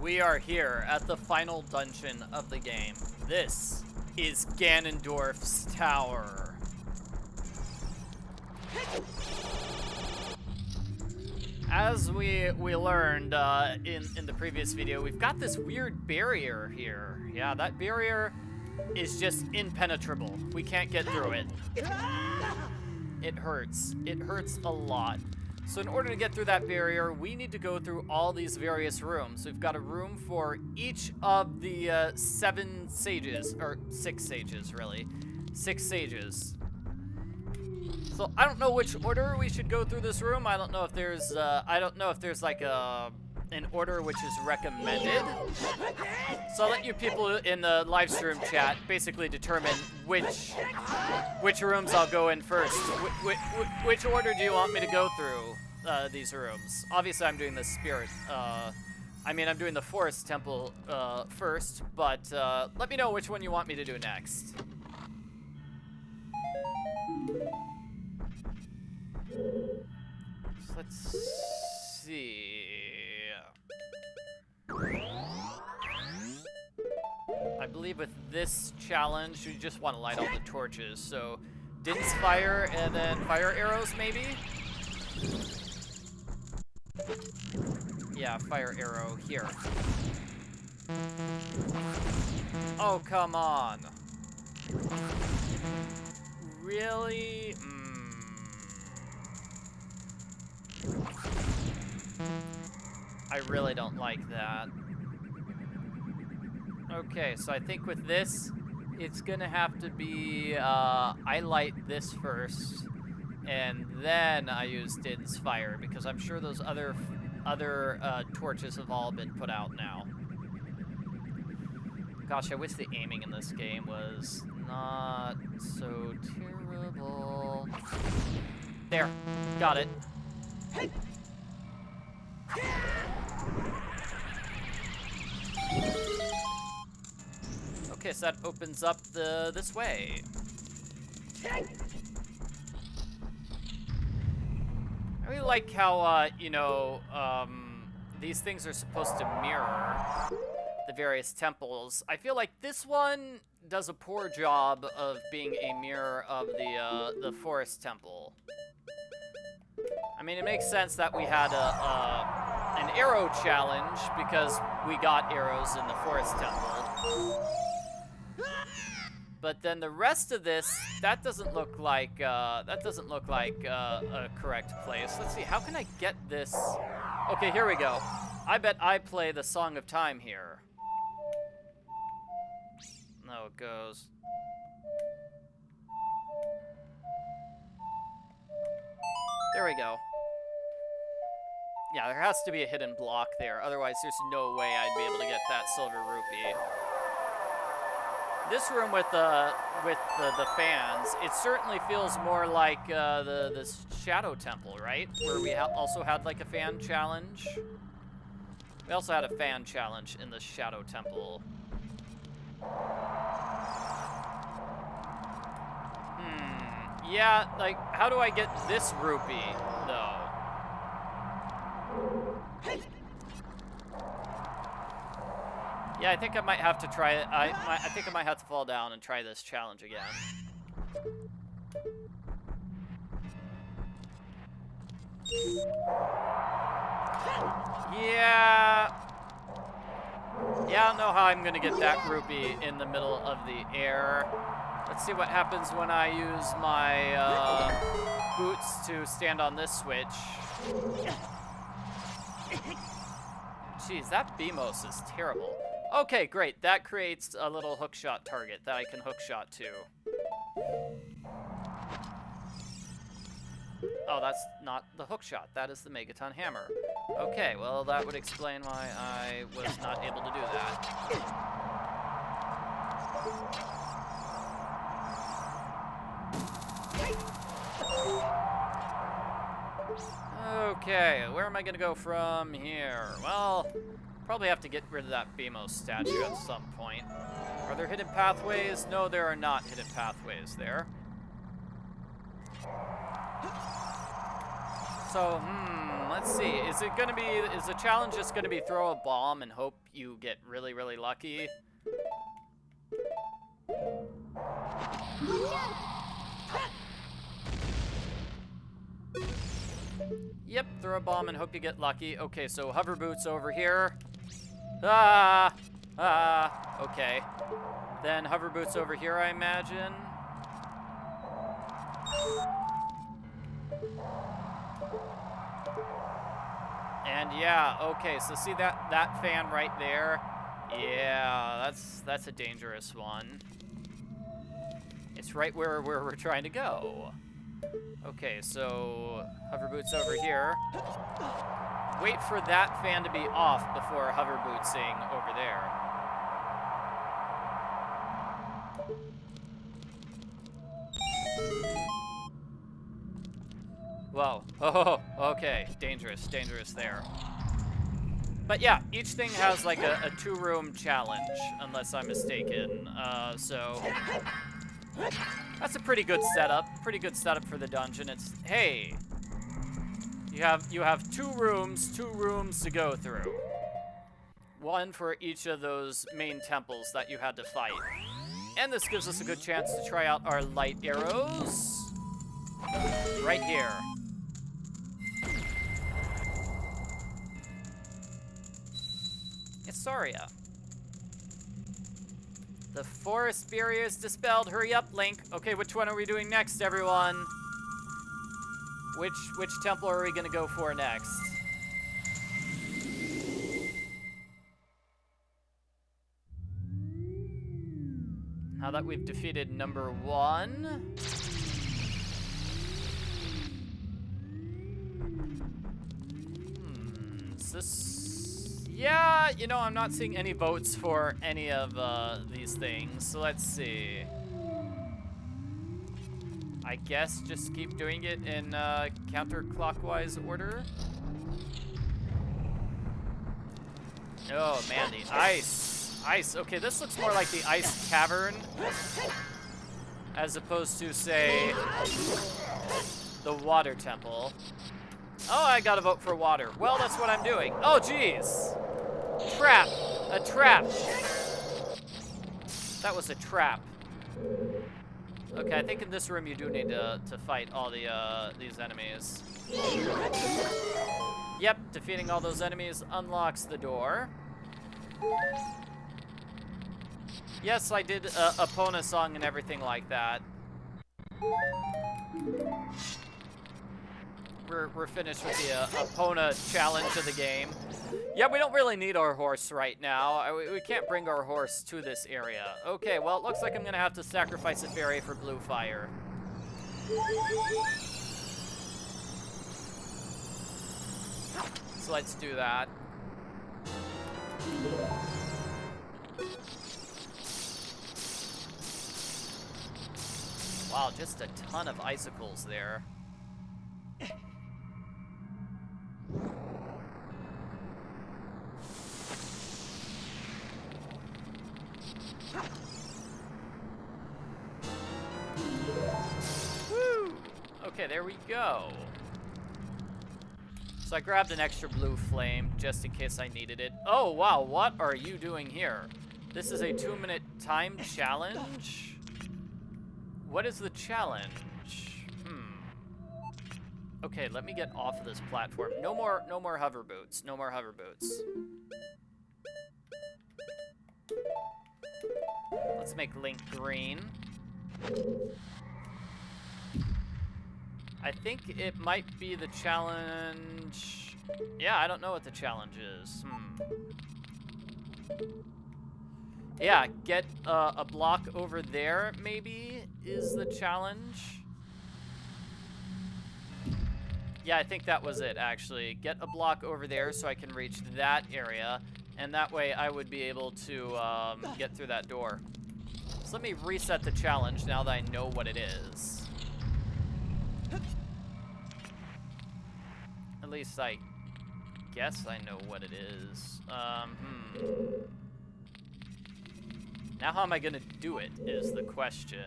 We are here at the final dungeon of the game. This is Ganondorf's Tower. As we learned in the previous video, we've got this weird barrier here. Yeah, that barrier is just impenetrable. We can't get through it. It hurts. It hurts a lot. So in order to get through that barrier, we need to go through all these various rooms. We've got a room for each of the 7 sages, or 6 sages, really. 6 sages. So I don't know which order we should go through this room. I don't know if there's like an order which is recommended. So I'll let you people in the live stream chat basically determine which rooms I'll go in first. Which order do you want me to go through these rooms? Obviously, I'm doing the spirit. I'm doing the forest temple first, but let me know which one you want me to do next. So let's see. I believe with this challenge, you just want to light all the torches. So, Din's fire and then fire arrows, maybe? Yeah, fire arrow here. Oh, come on. Really? I really don't like that. Okay, so I think with this, it's gonna have to be, I light this first, and then I use Din's fire, because I'm sure those other torches have all been put out now. Gosh, I wish the aiming in this game was not so terrible. There, got it. Okay, so that opens up this way. I really like how, these things are supposed to mirror the various temples. I feel like this one does a poor job of being a mirror of the forest temple. I mean, it makes sense that we had an arrow challenge because we got arrows in the forest temple. But then the rest of this, that doesn't look like a correct place. Let's see, how can I get this? Okay, here we go. I bet I play the Song of Time here. No, it goes. There we go. Yeah, there has to be a hidden block there. Otherwise, there's no way I'd be able to get that silver rupee. This room with the fans, it certainly feels more like the Shadow Temple, right? Where we also had like a fan challenge. We also had a fan challenge in the Shadow Temple. Yeah, like, how do I get this rupee, though? Yeah, I think I might have to try it. I think I might have to fall down and try this challenge again. Yeah, I don't know how I'm gonna get that rupee in the middle of the air. Let's see what happens when I use my boots to stand on this switch. Jeez, that BMOS is terrible. Okay, great. That creates a little hookshot target that I can hookshot to. Oh, that's not the hookshot. That is the Megaton Hammer. Okay, well, that would explain why I was not able to do that. Okay, where am I gonna go from here? Well, probably have to get rid of that BMOS statue at some point. Are there hidden pathways? No, there are not hidden pathways there. So, Let's see. Is the challenge just gonna be throw a bomb and hope you get really, really lucky? Yep, throw a bomb and hope you get lucky. Okay, so hover boots over here. Okay. Then hover boots over here, I imagine. And yeah, okay, so see that fan right there? Yeah, that's a dangerous one. It's right where we're trying to go. Okay, so hover boots over here. Wait for that fan to be off before hover bootsing over there. Whoa. Oh, okay. Dangerous there. But yeah, each thing has like a 2-room challenge, unless I'm mistaken. So that's a pretty good setup. Pretty good setup for the dungeon. It's, hey, you have 2 rooms to go through. One for each of those main temples that you had to fight. And this gives us a good chance to try out our light arrows. Right here. It's Saria. The forest barrier is dispelled. Hurry up, Link. Okay, which one are we doing next, everyone? Which temple are we gonna go for next? Now that we've defeated number 1. Is this... Yeah, you know, I'm not seeing any votes for any of these things, so let's see. I guess just keep doing it in counterclockwise order. Oh man, the ice. Ice, okay, this looks more like the ice cavern as opposed to, say, the water temple. Oh, I gotta vote for water. Well, that's what I'm doing. Oh, jeez. Trap. A trap. That was a trap. Okay, I think in this room you do need to fight all these enemies. Yep, defeating all those enemies unlocks the door. Yes, I did a Epona song and everything like that. We're finished with the Epona challenge of the game. Yeah, we don't really need our horse right now. We can't bring our horse to this area. Okay, well, it looks like I'm gonna have to sacrifice a fairy for blue fire. So let's do that. Wow, just a ton of icicles there. Woo! Okay, there we go. So I grabbed an extra blue flame just in case I needed it. Oh, wow, what are you doing here? This is a 2-minute time challenge? What is the challenge? Okay, let me get off of this platform. No more hover boots. No more hover boots. Let's make Link green. I think it might be the challenge. Yeah, I don't know what the challenge is. Yeah, get a block over there, maybe, is the challenge. Yeah, I think that was it, actually. Get a block over there so I can reach that area, and that way I would be able to get through that door. So let me reset the challenge now that I know what it is. At least I guess I know what it is. Now how am I gonna do it is the question.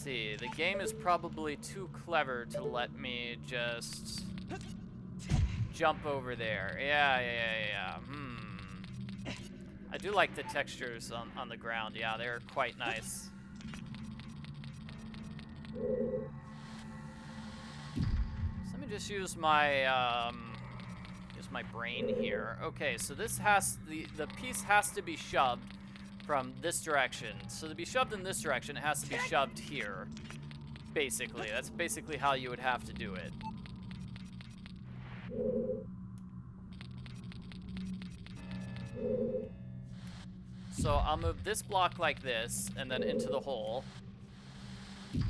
see. The game is probably too clever to let me just jump over there. Yeah. I do like the textures on the ground. Yeah, they're quite nice. So let me just use my brain here. Okay, so this has the piece has to be shoved from this direction. So to be shoved in this direction, it has to be shoved here. Basically, that's basically how you would have to do it. So I'll move this block like this, and then into the hole. Then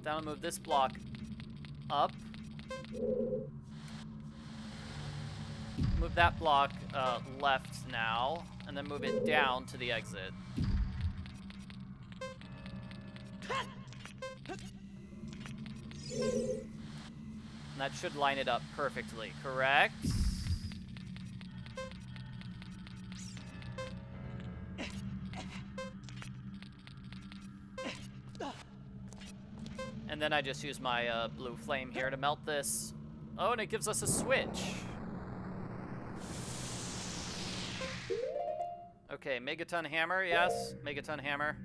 I'll move this block up. Move that block left now, and then move it down to the exit. And that should line it up perfectly, correct? And then I just use my blue flame here to melt this. Oh, and it gives us a switch. Okay, Megaton Hammer, yes. Megaton Hammer.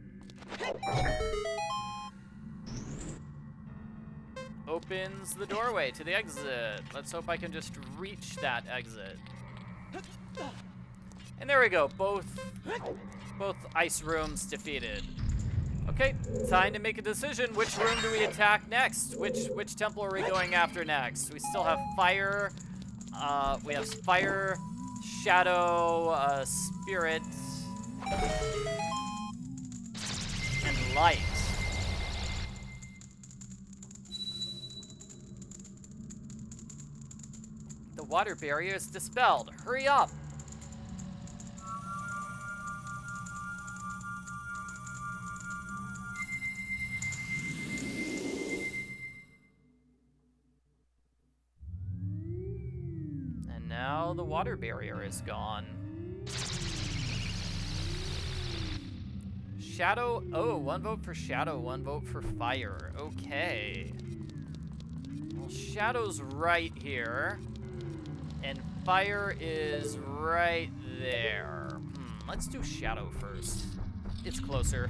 Opens the doorway to the exit. Let's hope I can just reach that exit. And there we go, both ice rooms defeated. Okay, time to make a decision. Which room do we attack next? Which temple are we going after next? We still have fire. We have fire, shadow, spirit, and light. The water barrier is dispelled. Hurry up! Now the water barrier is gone. Shadow, oh, 1 vote for Shadow, 1 vote for Fire. Okay. Well, Shadow's right here, and Fire is right there. Let's do Shadow first. It's closer.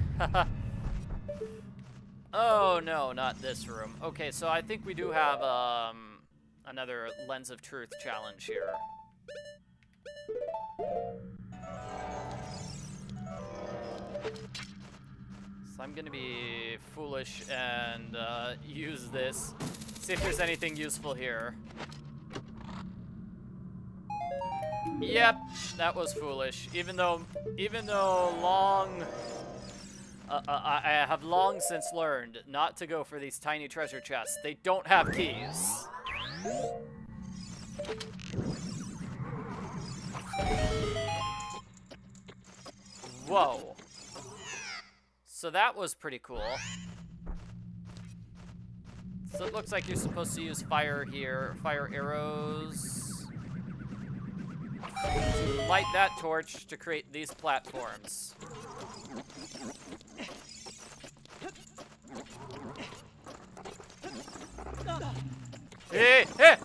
Oh no, not this room. Okay, so I think we do have, another Lens of Truth challenge here. So I'm gonna be foolish and use this. See if there's anything useful here. Yep, that was foolish. Even though I have long since learned not to go for these tiny treasure chests. They don't have keys. Whoa. So that was pretty cool. So it looks like you're supposed to use fire here, fire arrows, to light that torch to create these platforms. Hey, hey,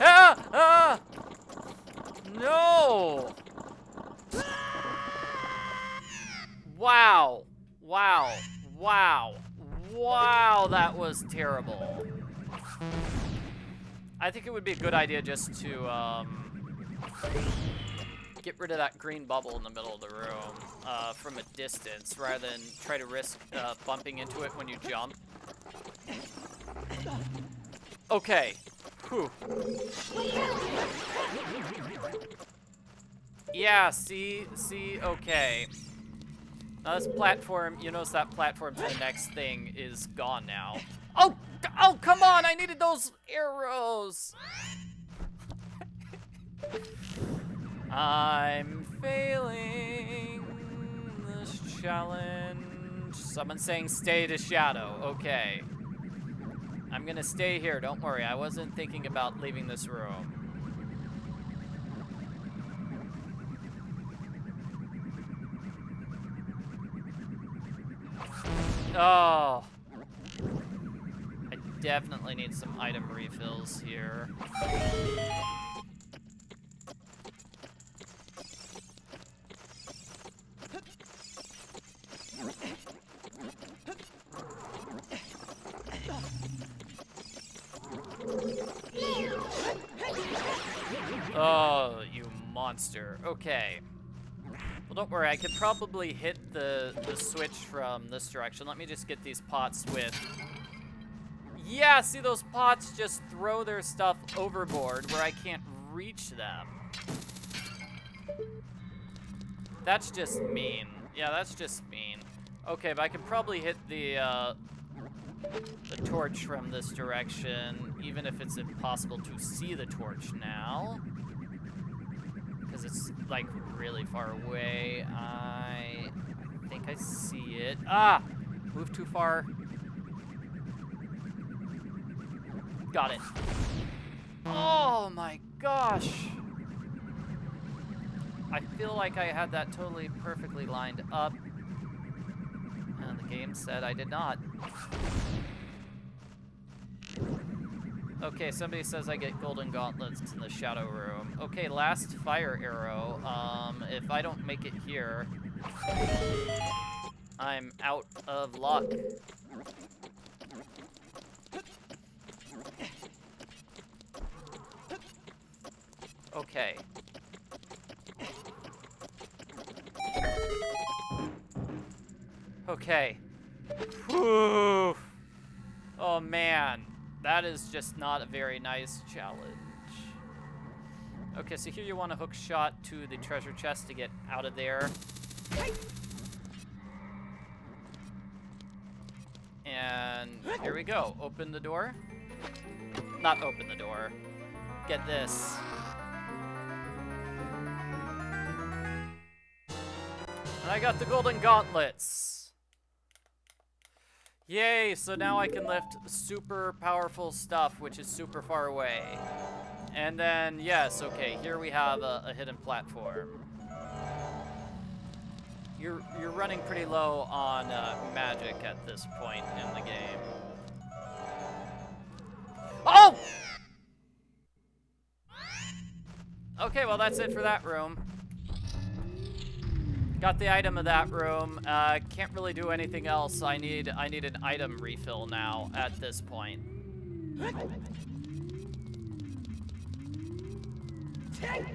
no! Wow, wow, wow, wow, that was terrible. I think it would be a good idea just to get rid of that green bubble in the middle of the room from a distance rather than try to risk bumping into it when you jump. Okay. Whew. Yeah, see, okay. Now this platform, you notice that platform to the next thing is gone now. Oh, come on, I needed those arrows. I'm failing this challenge. Someone's saying stay to Shadow, okay. I'm gonna stay here, don't worry. I wasn't thinking about leaving this room. Oh. definitely need some item refills here. Oh, you monster. Okay. Well, don't worry. I could probably hit the switch from this direction. Let me just get these pots with... Yeah, see, those pots just throw their stuff overboard where I can't reach them. That's just mean. Yeah, that's just mean. Okay, but I could probably hit the torch from this direction, even if it's impossible to see the torch now. Because it's, like, really far away. I think I see it. Ah! Moved too far. Got it. Oh my gosh! I feel like I had that totally perfectly lined up. And the game said I did not. Okay, somebody says I get golden gauntlets in the shadow room. Okay, last fire arrow. If I don't make it here, I'm out of luck. Okay. Okay. Whew. Oh man. That is just not a very nice challenge. Okay, so here you want a hook shot to the treasure chest to get out of there. And here we go. Open the door. Not open the door. Get this. And I got the golden gauntlets. Yay, so now I can lift super powerful stuff, which is super far away. And then, yes, okay, here we have a hidden platform. You're running pretty low on magic at this point in the game. Oh! Okay, well that's it for that room. Got the item of that room. Can't really do anything else. I need an item refill now at this point.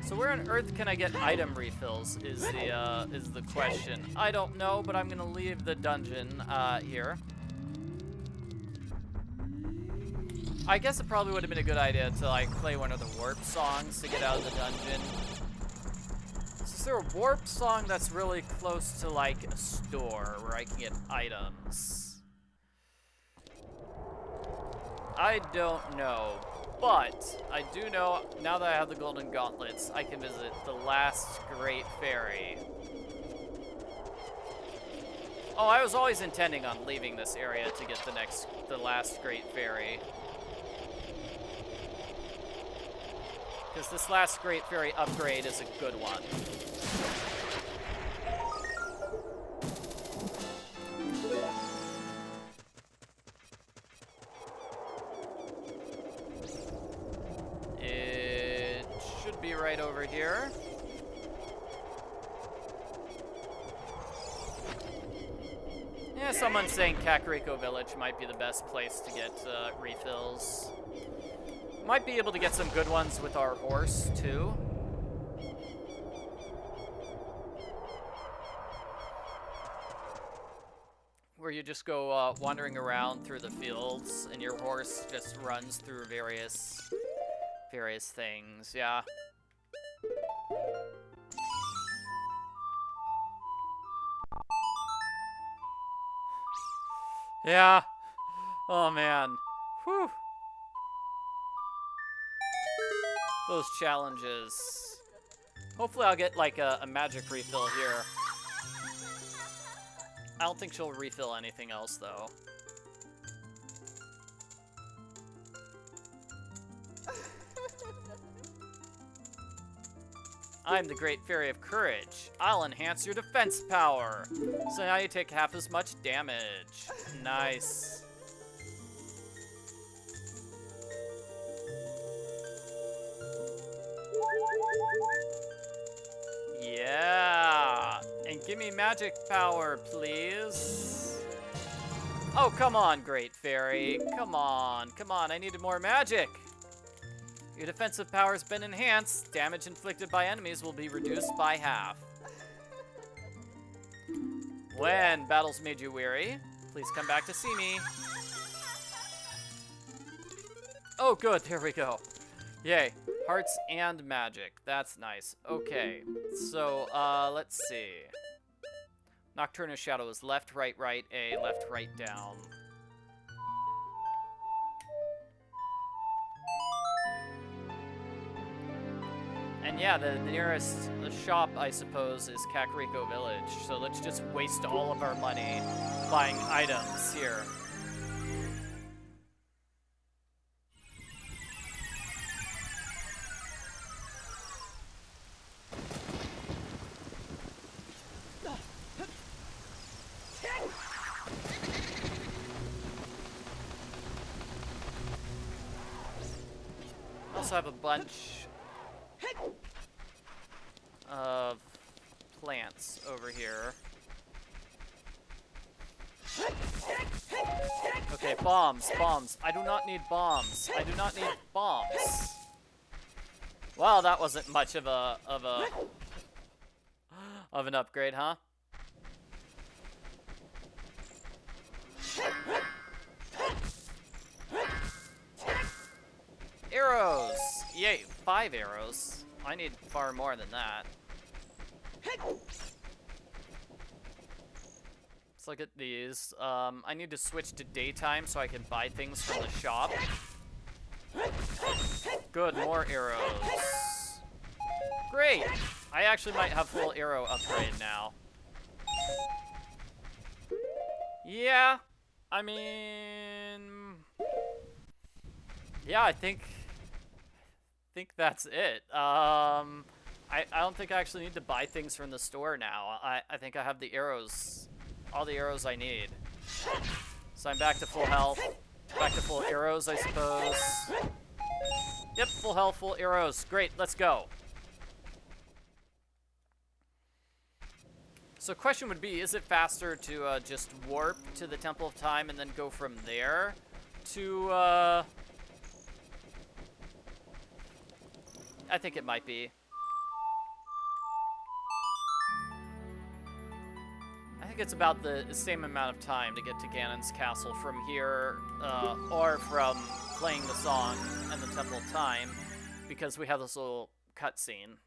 So where on earth can I get item refills is the question. I don't know, but I'm gonna leave the dungeon here. I guess it probably would have been a good idea to like play one of the warp songs to get out of the dungeon. Is there a warp song that's really close to like a store where I can get items? I don't know, but I do know now that I have the golden gauntlets, I can visit the last great fairy. Oh, I was always intending on leaving this area to get the last great fairy. Because this last great fairy upgrade is a good one. It should be right over here. Yeah, someone's saying Kakariko Village might be the best place to get refills. Might be able to get some good ones with our horse, too. Where you just go wandering around through the fields, and your horse just runs through various things, yeah. Yeah. Oh, man. Whew. Those challenges. Hopefully I'll get like a magic refill here. I don't think she'll refill anything else though. I'm the Great Fairy of Courage. I'll enhance your defense power. So now you take half as much damage. Nice. Yeah. And give me magic power, please. Oh, come on, Great Fairy. Come on. Come on. I needed more magic. Your defensive power's been enhanced. Damage inflicted by enemies will be reduced by half. When battles made you weary, please come back to see me. Oh, good. There we go. Yay. Hearts and magic. That's nice. Okay. So, let's see. Nocturnal Shadow is left, right, right, A, left, right, down. And yeah, the nearest shop, I suppose, is Kakariko Village. So let's just waste all of our money buying items here. I also have a bunch of plants over here. Okay, bombs, bombs. I do not need bombs. I do not need bombs. Well, that wasn't much of an upgrade, huh? Arrows! Yay, 5 arrows. I need far more than that. Let's look at these. I need to switch to daytime so I can buy things from the shop. Good, more arrows. Great! I actually might have full arrow upgrade now. Yeah, I mean... Yeah, I think that's it. I don't think I actually need to buy things from the store now. I think I have the arrows, all the arrows I need. So I'm back to full health, back to full arrows, I suppose. Yep, full health, full arrows. Great, let's go. So question would be, is it faster to just warp to the Temple of Time and then go from there to... I think it might be. I think it's about the same amount of time to get to Ganon's castle from here, or from playing the song and the Temple of Time, because we have this little cutscene.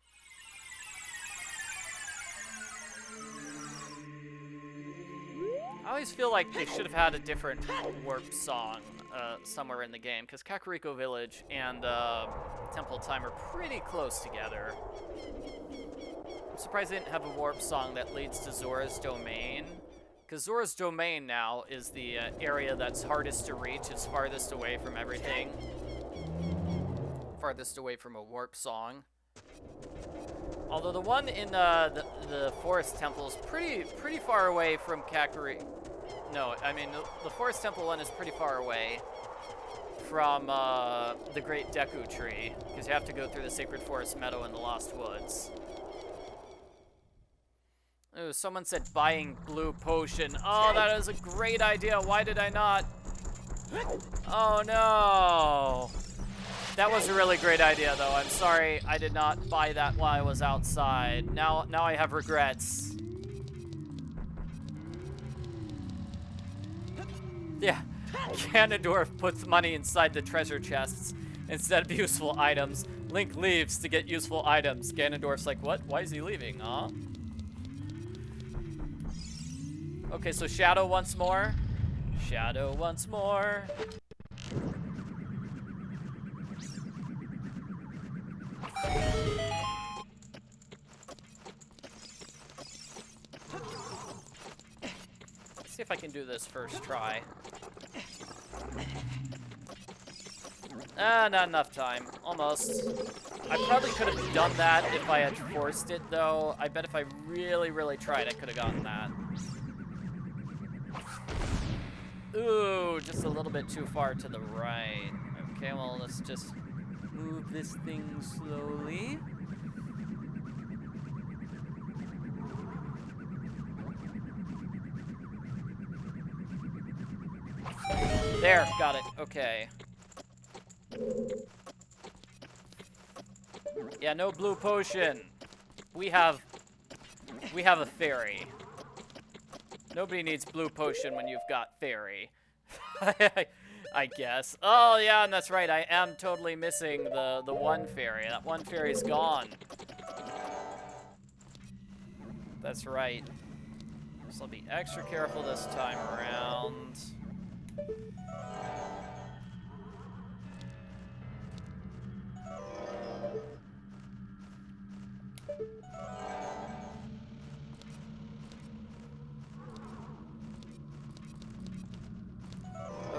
I always feel like they should have had a different warp song somewhere in the game, because Kakariko Village and Temple of Time are pretty close together. I'm surprised they didn't have a warp song that leads to Zora's Domain, because Zora's Domain now is the area that's hardest to reach. It's farthest away from everything. Farthest away from a warp song. Although the one in the Forest Temple is pretty far away from Kakariko. No, I mean the Forest Temple one is pretty far away from the Great Deku Tree, because you have to go through the Sacred Forest Meadow and the Lost Woods. Ooh, someone said buying blue potion. Oh, that is a great idea. Why did I not? Oh no. That was a really great idea, though. I'm sorry I did not buy that while I was outside. Now I have regrets. Yeah, Ganondorf puts money inside the treasure chests instead of useful items. Link leaves to get useful items. Ganondorf's like, what? Why is he leaving, huh? Okay, so Shadow once more. Shadow once more. Let's see if I can do this first try. Not enough time. Almost. I probably could have done that if I had forced it, though. I bet if I really, really tried, I could have gotten that. Ooh, just a little bit too far to the right. Okay, well, let's just move this thing slowly. There, got it. Okay. Yeah, no blue potion. We have a fairy. Nobody needs blue potion when you've got fairy. I guess. Oh yeah, and that's right. I am totally missing the one fairy. That one fairy's gone. That's right. So I'll be extra careful this time around.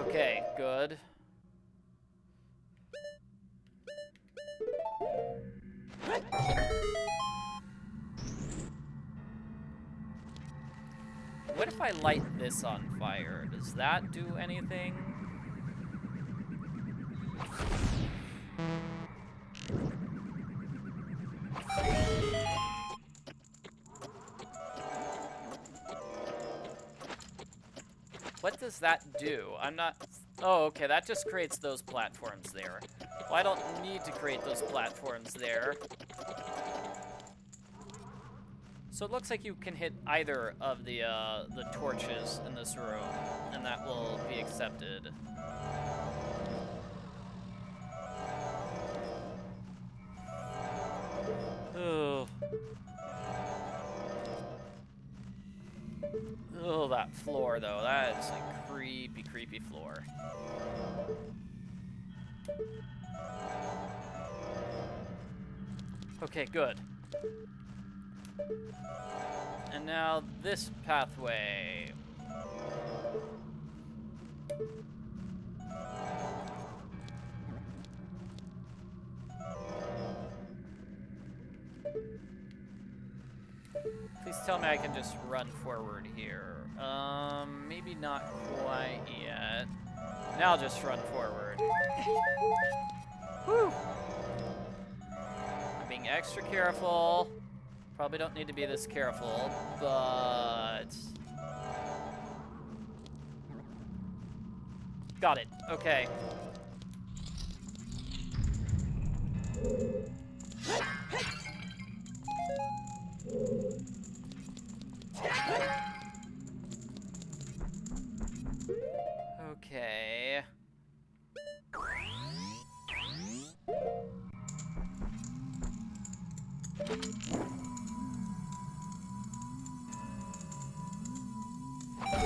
Okay, good. What if I light this on fire? Does that do anything? What does that do? I'm not... Oh, okay, that just creates those platforms there. Well, I don't need to create those platforms there. So it looks like you can hit either of the torches in this room, and that will be accepted. Oh. Oh, that floor, though. That is a creepy, creepy floor. Okay, good. And now this pathway. Please tell me I can just run forward here. Maybe not quite yet. Now I'll just run forward. Whew! I'm being extra careful. Probably don't need to be this careful, but... Got it. Okay. Okay.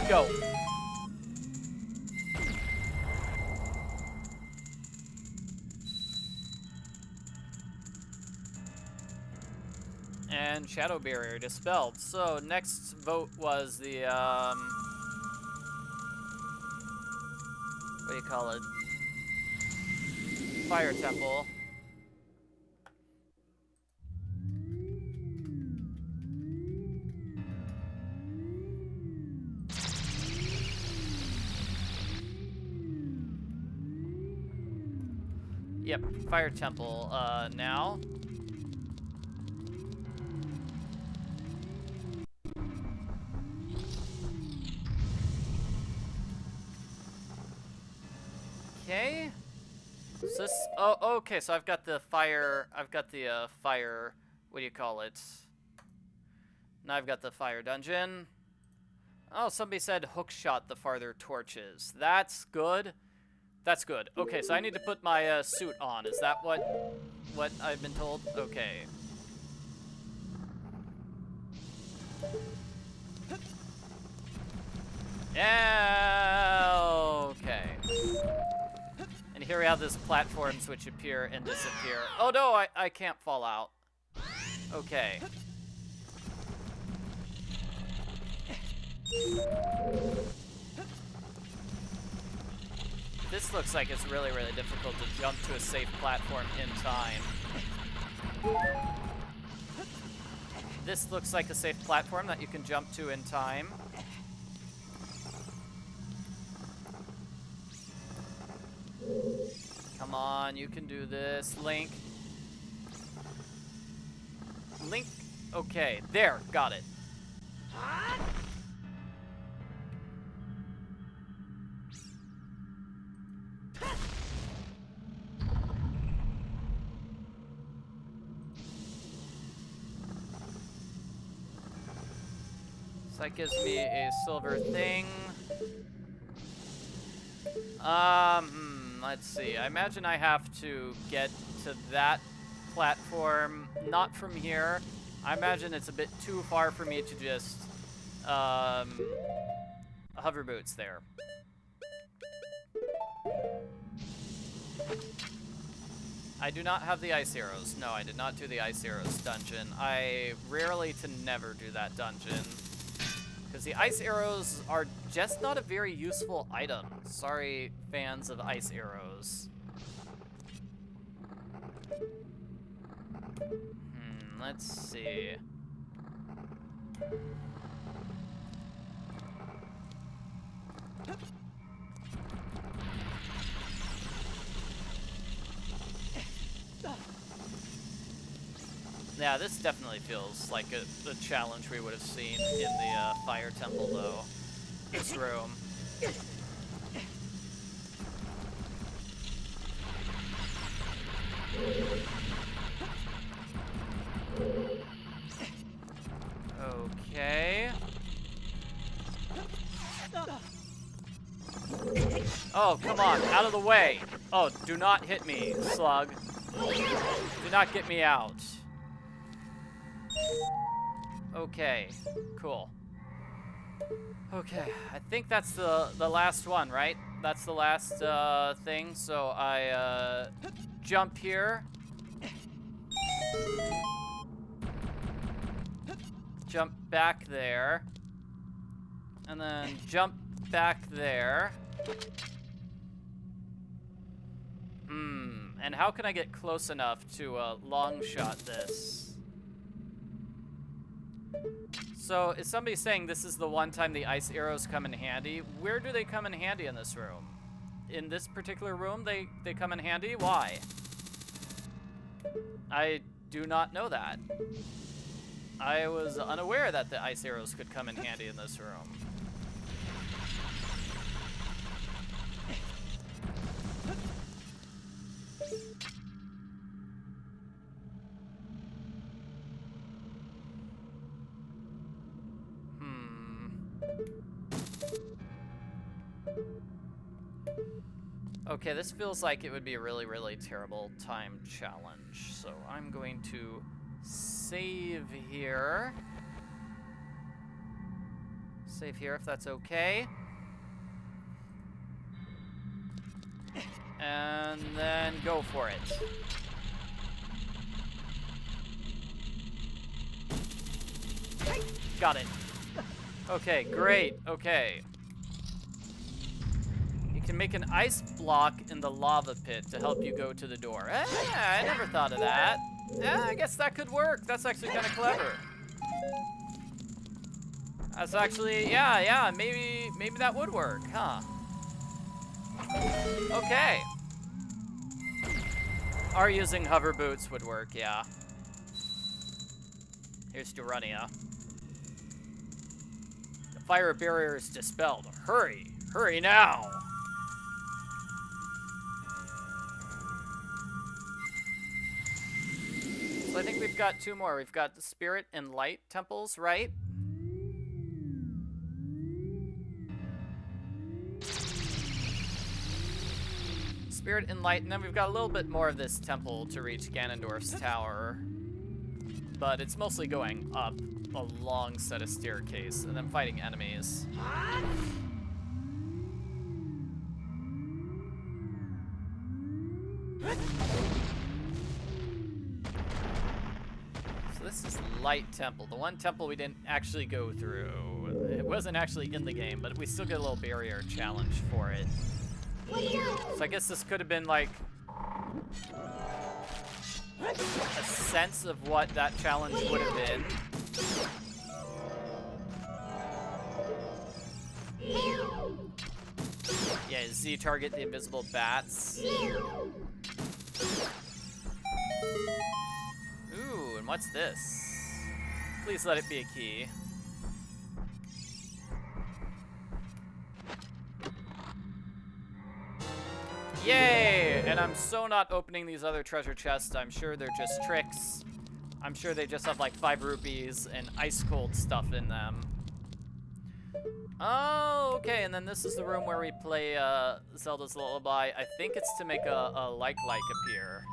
Go. And shadow barrier dispelled. So next vote was the what do you call it? Fire temple. Yep, fire temple now. Okay. So this, oh, okay, so I've got the fire, fire, what do you call it? Now I've got the fire dungeon. Oh, somebody said hook shot the farther torches. That's good. That's good. Okay, so I need to put my suit on. Is that what I've been told? Okay. Yeah, okay. And here we have these platforms which appear and disappear. Oh no, I can't fall out. Okay. This looks like it's really, really difficult to jump to a safe platform in time. This looks like a safe platform that you can jump to in time. Come on, you can do this, Link. Link, okay, there, got it. So that gives me a silver thing. Let's see. I imagine I have to get to that platform, not from here. I imagine it's a bit too far for me to just, hover boots there. I do not have the ice arrows. No, I did not do the ice arrows dungeon. I rarely to never do that dungeon. Because the ice arrows are just not a very useful item. Sorry, fans of ice arrows. Let's see. Yeah, this definitely feels like a challenge we would have seen in the Fire Temple, though. This room. Okay. Oh, come on, out of the way. Oh, do not hit me, slug. Do not get me out. Okay, cool. Okay, I think that's the last one, right? That's the last thing, so I jump here. Jump back there. And then jump back there. And how can I get close enough to long shot this? So, is somebody saying this is the one time the ice arrows come in handy? Where do they come in handy in this room? In this particular room, they come in handy? Why? I do not know that. I was unaware that the ice arrows could come in handy in this room. Okay, this feels like it would be a really, really terrible time challenge. So I'm going to save here. Save here if that's okay. And then go for it. Got it. Okay, great. Okay. You can make an ice block in the lava pit to help you go to the door. I never thought of that. I guess that could work. That's actually kind of clever. That's actually, yeah, maybe that would work, huh? Okay. Or using hover boots would work, yeah. Here's Durania. The fire barrier is dispelled. Hurry! Hurry now! So I think we've got two more. We've got the Spirit and Light temples, right? Spirit and Light, and then we've got a little bit more of this temple to reach Ganondorf's tower. But it's mostly going up a long set of staircase and then fighting enemies. So this is Light Temple, the one temple we didn't actually go through. It wasn't actually in the game, but we still get a little barrier challenge for it. So I guess this could have been like a sense of what that challenge would have been. Yeah, Z target the invisible bats. Ooh, and what's this? Please let it be a key. Yay! And I'm so not opening these other treasure chests. I'm sure they're just tricks. I'm sure they just have like 5 rupees and ice cold stuff in them. Oh, okay, and then this is the room where we play Zelda's Lullaby. I think it's to make a like appear.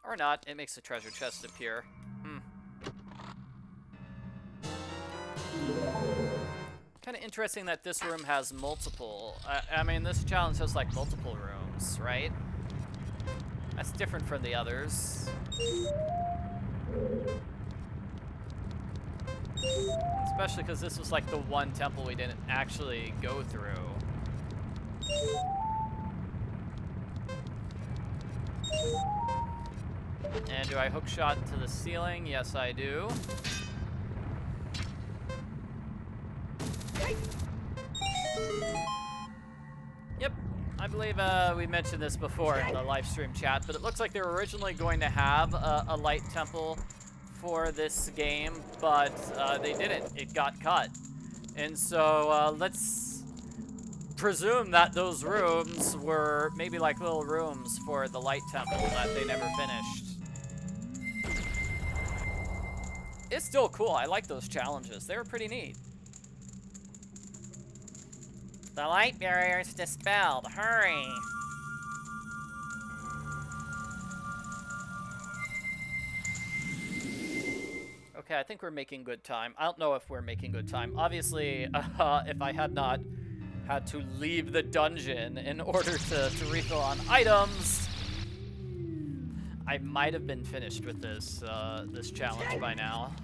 Or not, it makes a treasure chest appear. Kind of interesting that this room has multiple. I mean, this challenge has like multiple rooms, right? That's different from the others. Especially because this was like the one temple we didn't actually go through. And do I hook shot to the ceiling? Yes, I do. Yep, I believe we mentioned this before in the live stream chat, but it looks like they were originally going to have a light temple for this game, but they didn't. It got cut. And so let's presume that those rooms were maybe like little rooms for the light temple that they never finished. It's still cool. I like those challenges. They were pretty neat. The light barrier is dispelled. Hurry! Okay, I think we're making good time. I don't know if we're making good time. Obviously, if I had not had to leave the dungeon in order to refill on items, I might have been finished with this this challenge by now.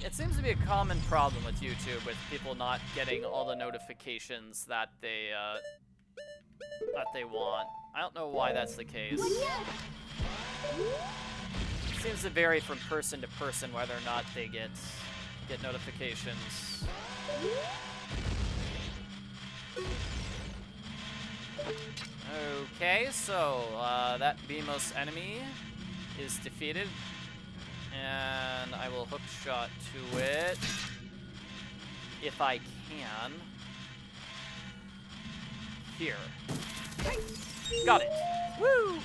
It seems to be a common problem with YouTube, with people not getting all the notifications that they want. I don't know why that's the case. It seems to vary from person to person whether or not they get notifications. Okay, so that Beamos enemy is defeated. And I will hook shot to it if I can. Here. Got it. Woo!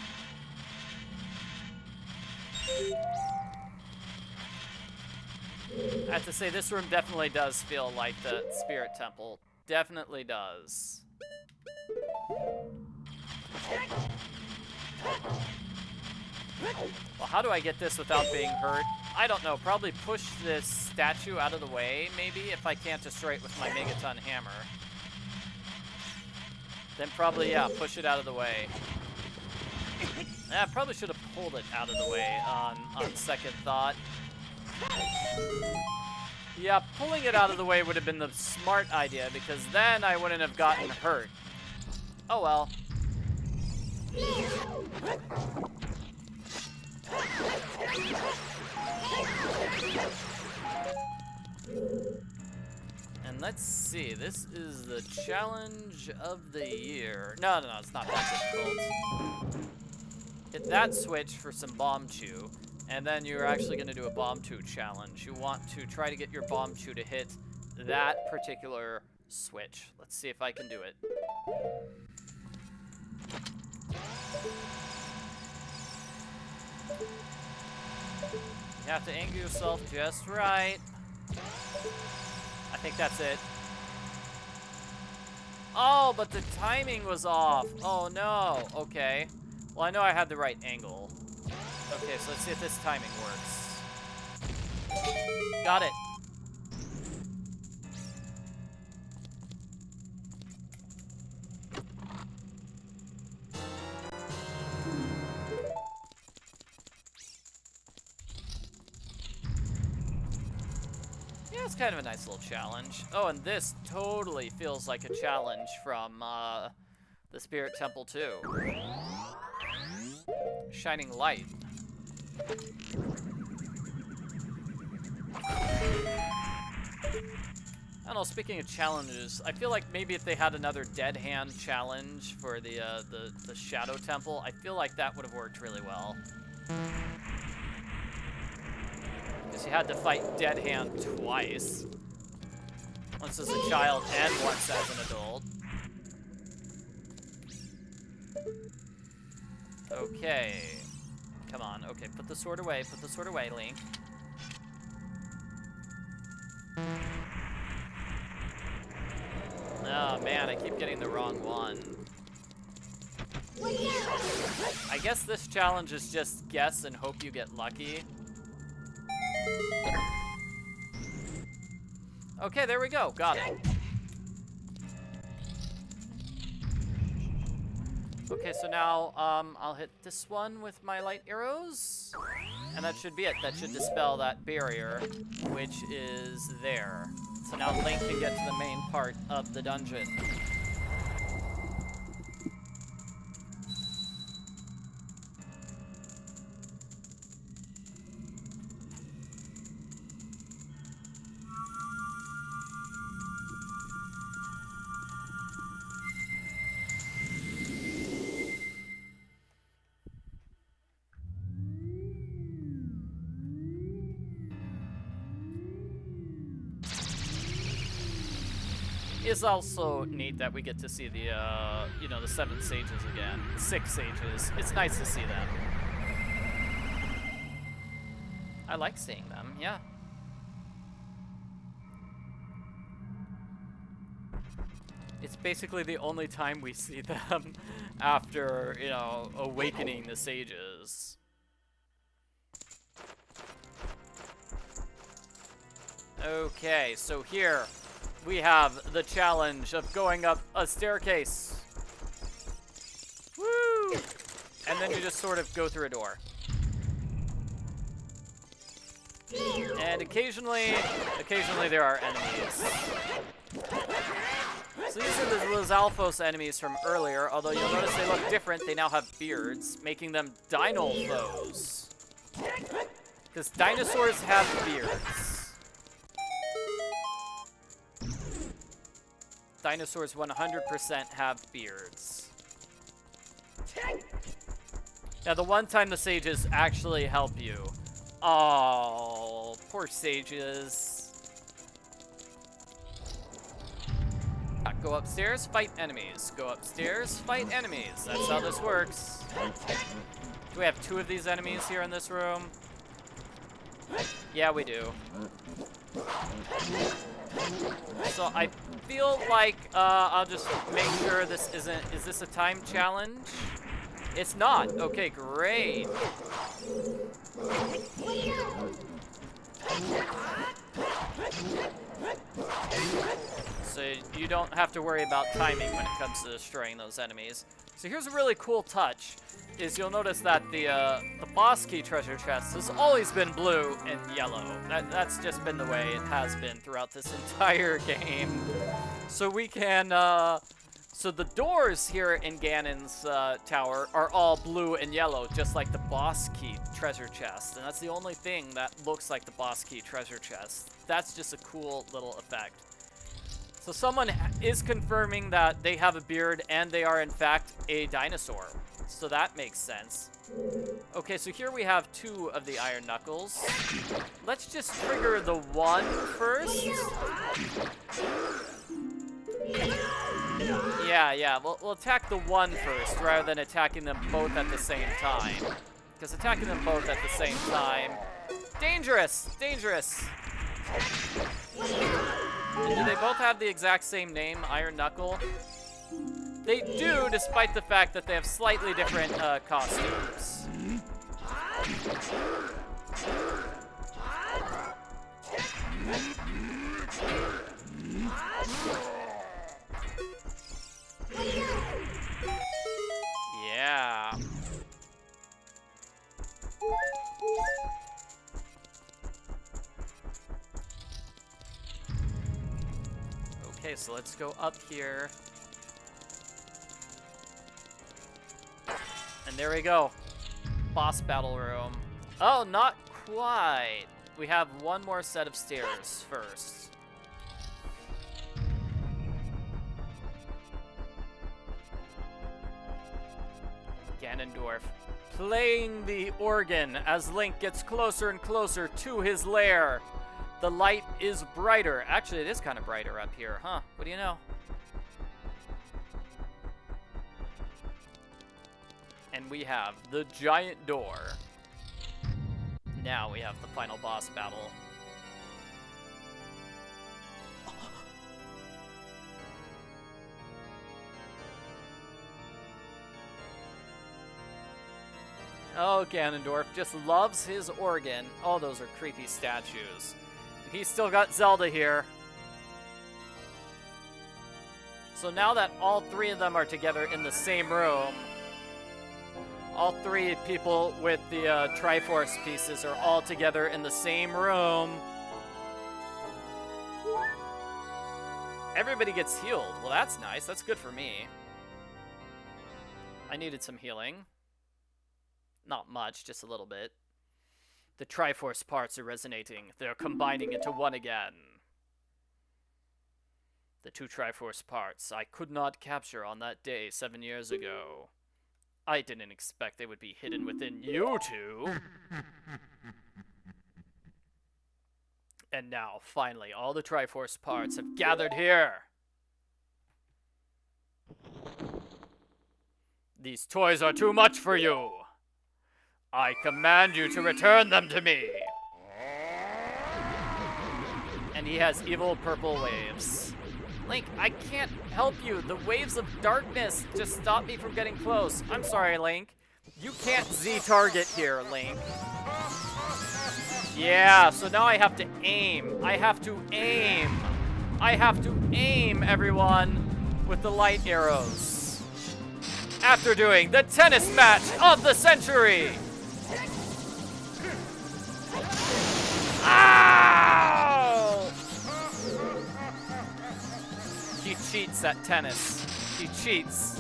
I have to say, this room definitely does feel like the Spirit Temple. Definitely does. Well, how do I get this without being hurt? I don't know. Probably push this statue out of the way, maybe, if I can't destroy it with my Megaton hammer. Then probably, yeah, push it out of the way. Yeah, I probably should have pulled it out of the way on second thought. Yeah, pulling it out of the way would have been the smart idea, because then I wouldn't have gotten hurt. Oh well. And let's see, this is the challenge of the year. No, it's not that difficult. Hit that switch for some bomb chew, and then you're actually going to do a bomb chew challenge. You want to try to get your bomb chew to hit that particular switch. Let's see if I can do it. You have to angle yourself just right. I think that's it. Oh, but the timing was off. Oh no. Okay. Well, I know I had the right angle. Okay, so let's see if this timing works. Got it. Yeah, it's kind of a nice little challenge. Oh, and this totally feels like a challenge from the Spirit Temple too. Shining light. I don't know, speaking of challenges, I feel like maybe if they had another Dead Hand challenge for the Shadow Temple, I feel like that would have worked really well. Because you had to fight Dead Hand twice. Once as a child and once as an adult. Okay. Come on. Okay, put the sword away. Put the sword away, Link. Oh man, I keep getting the wrong one. I guess this challenge is just guess and hope you get lucky. Okay, there we go. Got it. Okay, so now I'll hit this one with my light arrows. And that should be it. That should dispel that barrier, which is there. So now Link can get to the main part of the dungeon. Is also neat that we get to see the, you know, the 7 sages again. 6 sages. It's nice to see them. I like seeing them, yeah. It's basically the only time we see them after, you know, awakening the sages. Okay, so here we have the challenge of going up a staircase. Woo! And then you just sort of go through a door. And occasionally there are enemies. So these are the Lizalfos enemies from earlier, although you'll notice they look different. They now have beards, making them dino foes. Because dinosaurs have beards. Dinosaurs 100% have beards. Now, the one time the sages actually help you. Oh, poor sages. Go upstairs, fight enemies. Go upstairs, fight enemies. That's how this works. Do we have 2 of these enemies here in this room? Yeah, we do. So I feel like I'll just make sure this isn't. Is this a time challenge? It's not. Okay, great. So you don't have to worry about timing when it comes to destroying those enemies. So here's a really cool touch. Is you'll notice that the boss key treasure chest has always been blue and yellow. That's just been the way it has been throughout this entire game. So we can, so the doors here in Ganon's tower are all blue and yellow, just like the boss key treasure chest. And that's the only thing that looks like the boss key treasure chest. That's just a cool little effect. So someone is confirming that they have a beard and they are in fact a dinosaur. So that makes sense. Okay, so here we have 2 of the iron knuckles. Let's just trigger the one first. Yeah, we'll attack the one first rather than attacking them both at the same time. Because attacking them both at the same time... Dangerous! Dangerous! And do they both have the exact same name, Iron Knuckle? They do, despite the fact that they have slightly different costumes. Yeah. Okay, so let's go up here. And there we go. Boss battle room. Oh, not quite. We have one more set of stairs first. Ganondorf playing the organ as Link gets closer and closer to his lair. The light is brighter. Actually, it is kind of brighter up here, huh? What do you know? And we have the giant door. Now we have the final boss battle. Oh, Ganondorf just loves his organ. Oh, those are creepy statues. And he's still got Zelda here. So now that all three of them are together in the same room, all three people with the Triforce pieces are all together in the same room. Everybody gets healed. Well, that's nice. That's good for me. I needed some healing. Not much, just a little bit. The Triforce parts are resonating. They're combining into one again. The two Triforce parts I could not capture on that day 7 years ago. I didn't expect they would be hidden within you two. And now, finally, all the Triforce parts have gathered here. These toys are too much for you. I command you to return them to me. And he has evil purple waves. Link, I can't help you. The waves of darkness just stop me from getting close. I'm sorry, Link. You can't Z-target here, Link. Yeah, so now I have to aim. I have to aim. I have to aim, everyone, with the light arrows. After doing the tennis match of the century. Ow! He cheats at tennis. He cheats.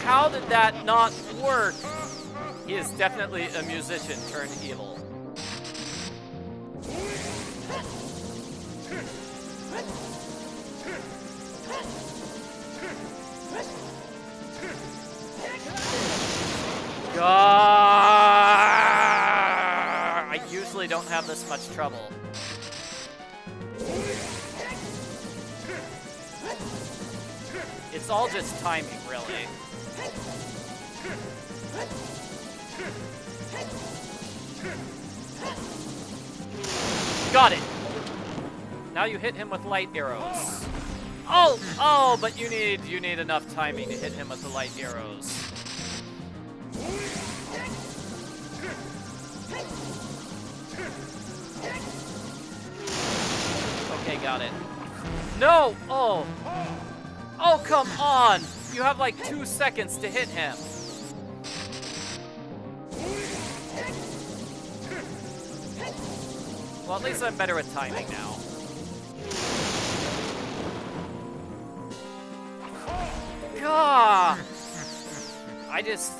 How did that not work? He is definitely a musician turned evil. I usually don't have this much trouble. It's all just timing, really. Got it! Now you hit him with light arrows. Oh, but you need enough timing to hit him with the light arrows. Okay, got it. No! Oh, come on! You have like 2 seconds to hit him. Well, at least I'm better with timing now. Gah! I just...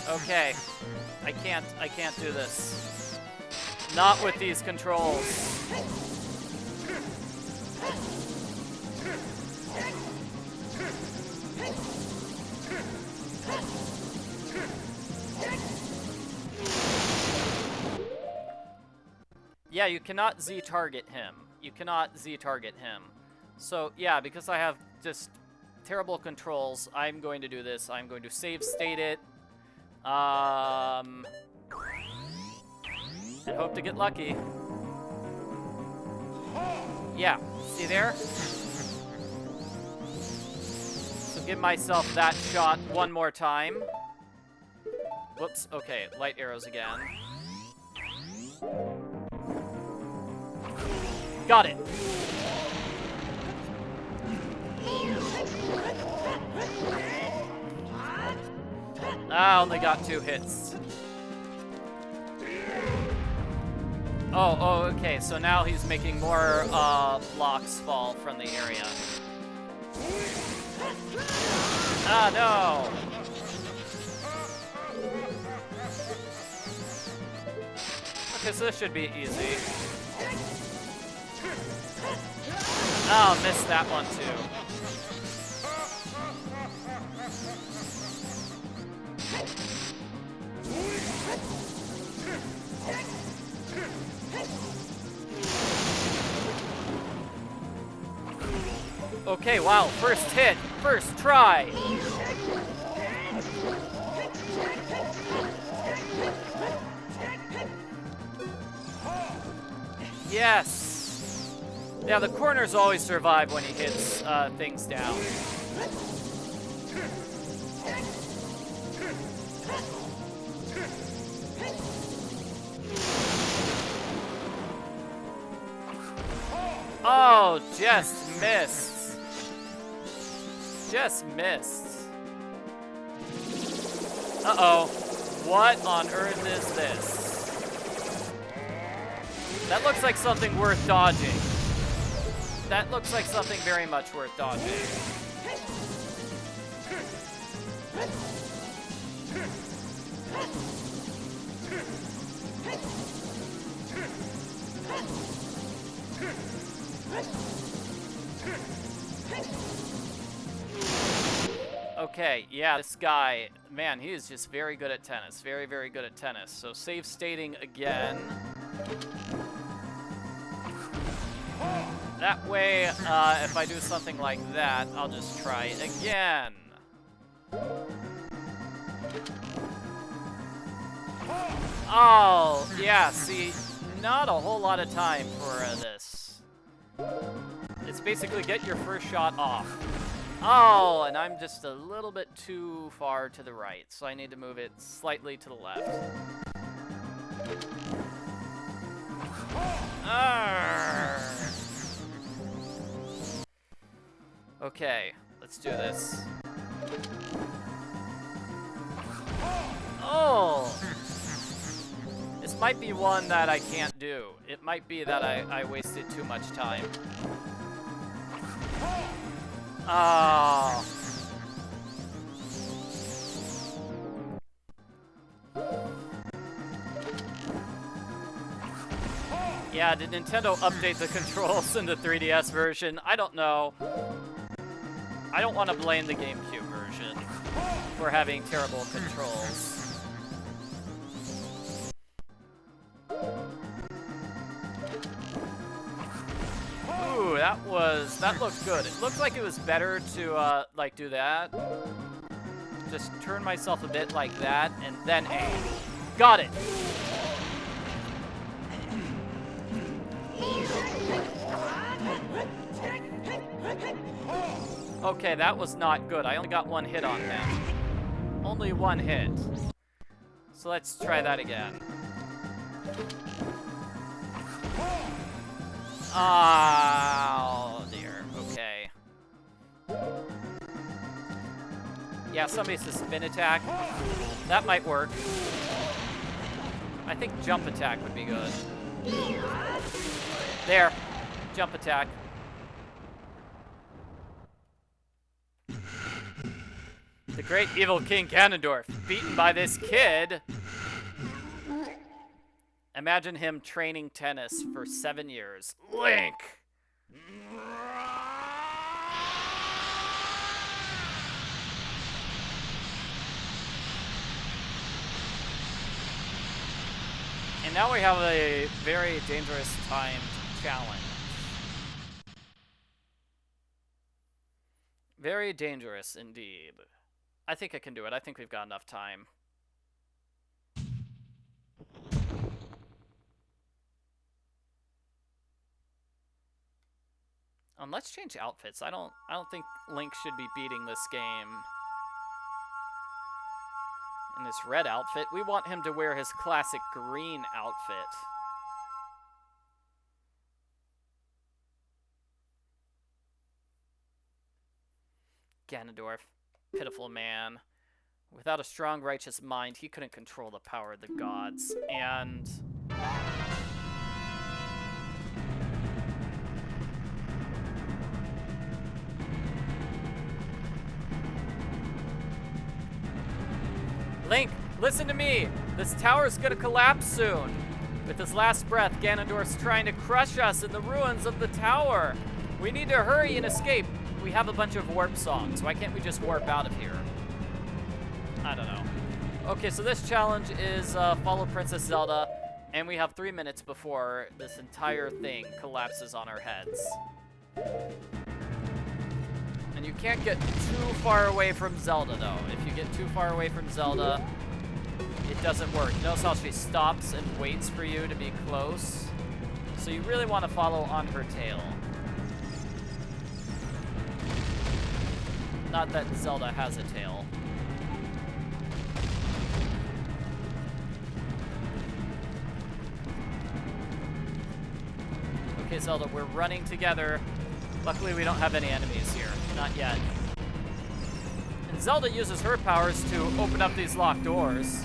Okay. I can't do this. Not with these controls. Yeah, you cannot Z-target him. You cannot Z-target him. So, yeah, because I have just terrible controls, I'm going to do this. I'm going to save state it. And hope to get lucky. Yeah, see there? So give myself that shot one more time. Whoops, okay, light arrows again. Got it. I only got 2 hits. Oh, okay, so now he's making more blocks fall from the area. Ah, no! Okay, so this should be easy. Oh, missed that one too. Okay, wow, first hit, first try. Yes. Yeah, the corners always survive when he hits things down. Oh, just missed. Just missed. Uh-oh. What on earth is this? That looks like something worth dodging. That looks like something very much worth dodging. Okay, yeah, this guy, man, he is just very good at tennis. Very, very good at tennis. So save stating again. That way, if I do something like that, I'll just try again. Oh, yeah, see, not a whole lot of time for this. It's basically get your first shot off. Oh, and I'm just a little bit too far to the right, so I need to move it slightly to the left. Arrgh. Okay, let's do this. Oh! This might be one that I can't do. It might be that I wasted too much time. Oh. Yeah, did Nintendo update the controls in the 3DS version? I don't know. I don't want to blame the GameCube version for having terrible controls. Ooh, that looked good. It looked like it was better to, like, do that. Just turn myself a bit like that, and then aim. Got it! Okay, that was not good. I only got one hit on him. Only one hit. So let's try that again. Oh, dear. Okay. Yeah, somebody's a spin attack. That might work. I think jump attack would be good. There. Jump attack. The great evil King Ganondorf, beaten by this kid. Imagine him training tennis for 7 years. Link! And now we have a very dangerous timed challenge. Very dangerous indeed. I think I can do it. I think we've got enough time. Let's change outfits. I don't think Link should be beating this game in this red outfit. We want him to wear his classic green outfit. Ganondorf, pitiful man. Without a strong, righteous mind, he couldn't control the power of the gods. And Link, listen to me. This tower's gonna collapse soon. With his last breath, Ganondorf's trying to crush us in the ruins of the tower. We need to hurry and escape. We have a bunch of warp songs. Why can't we just warp out of here? I don't know. Okay, so this challenge is follow Princess Zelda, and we have 3 minutes before this entire thing collapses on our heads. And you can't get too far away from Zelda, though. If you get too far away from Zelda, it doesn't work. Notice how she stops and waits for you to be close. So you really want to follow on her tail. Not that Zelda has a tail. Okay, Zelda, we're running together. Luckily, we don't have any enemies here. Not yet. And Zelda uses her powers to open up these locked doors.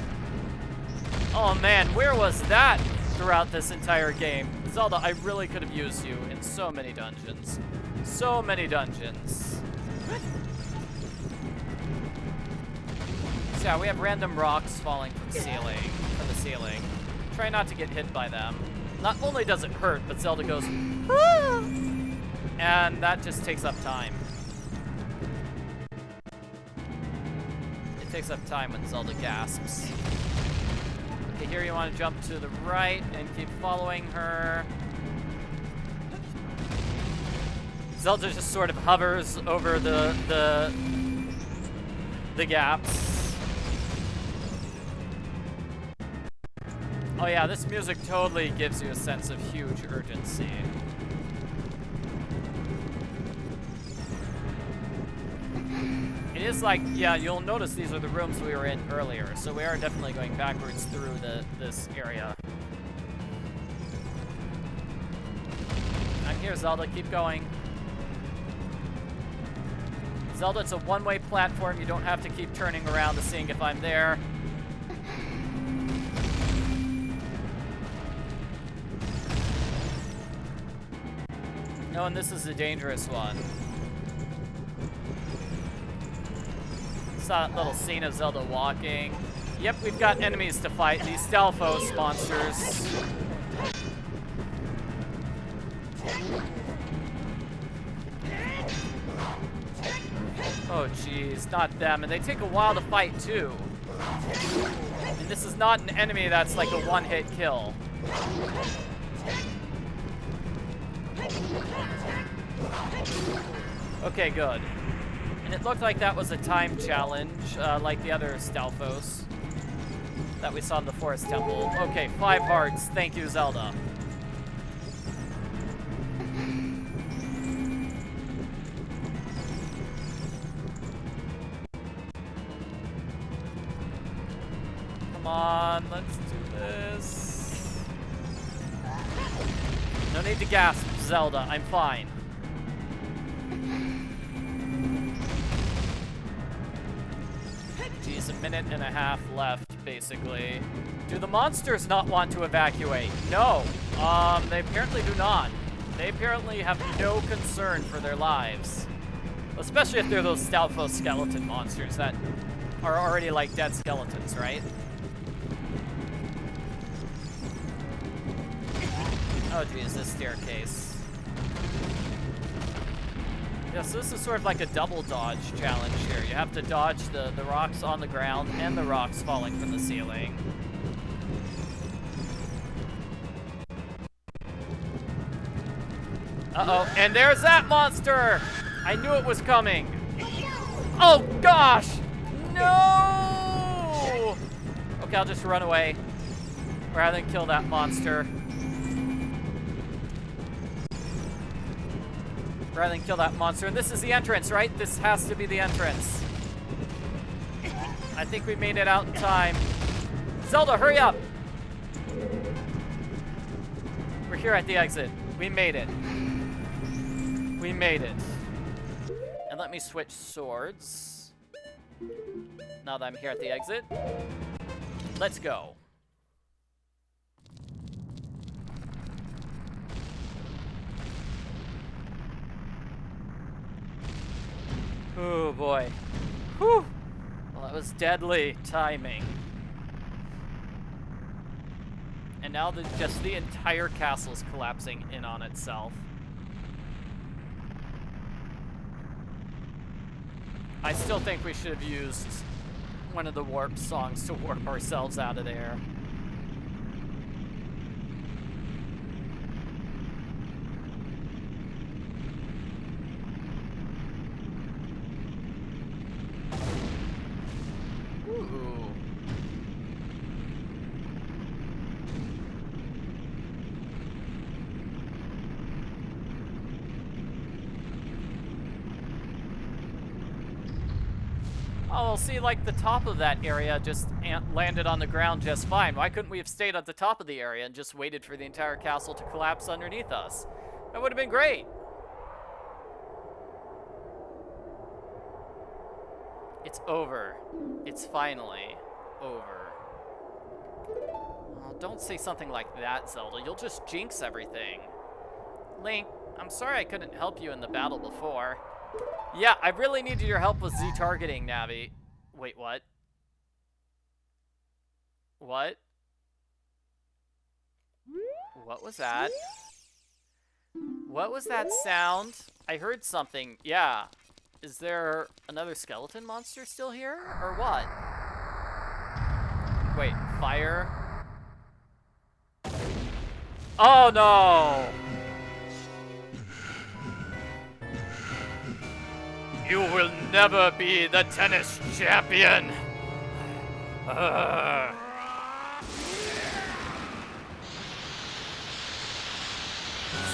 Oh man, where was that throughout this entire game? Zelda, I really could have used you in so many dungeons. So many dungeons. So yeah, we have random rocks falling from the ceiling. Try not to get hit by them. Not only does it hurt, but Zelda goes, "Ah!" And that just takes up time. It takes up time when Zelda gasps. Okay, here you want to jump to the right and keep following her. Zelda just sort of hovers over the gaps. Oh yeah, this music totally gives you a sense of huge urgency. It is like, yeah, you'll notice these are the rooms we were in earlier, so we are definitely going backwards through this area. I'm here, Zelda, keep going. Zelda, it's a one-way platform. You don't have to keep turning around to seeing if I'm there. No, and this is a dangerous one. Saw that little scene of Zelda walking. Yep, we've got enemies to fight. These Stalfos monsters. Oh, jeez, not them. And they take a while to fight, too. And this is not an enemy that's like a one-hit kill. Okay, good. And it looked like that was a time challenge, like the other Stalfos that we saw in the Forest Temple. Okay, 5 hearts. Thank you, Zelda. Come on, let's do this. No need to gasp, Zelda. I'm fine. Geez, a minute and a half left, basically. Do the monsters not want to evacuate? No. They apparently do not. They apparently have no concern for their lives. Especially if they're those Stalfos skeleton monsters that are already like dead skeletons, right? Oh geez, this staircase. Yeah, so this is sort of like a double dodge challenge here. You have to dodge the rocks on the ground and the rocks falling from the ceiling. Uh-oh, and there's that monster! I knew it was coming. Oh gosh! No! Okay, I'll just run away rather than kill that monster. Rather than kill that monster. And this is the entrance, right? This has to be the entrance. I think we made it out in time. Zelda, hurry up! We're here at the exit. We made it. We made it. And let me switch swords. Now that I'm here at the exit. Let's go. Oh boy. Whew. Well, that was deadly timing. And now just the entire castle's collapsing in on itself. I still think we should have used one of the warp songs to warp ourselves out of there. Ooh. Oh, well, see, like, the top of that area just landed on the ground just fine. Why couldn't we have stayed at the top of the area and just waited for the entire castle to collapse underneath us? That would have been great. It's over. It's finally over. Oh, don't say something like that, Zelda. You'll just jinx everything. Link, I'm sorry I couldn't help you in the battle before. Yeah, I really needed your help with Z targeting, Navi. Wait, what? What? What was that? What was that sound? I heard something. Yeah. Is there another skeleton monster still here? Or what? Wait, fire? Oh no! You will never be the tennis champion!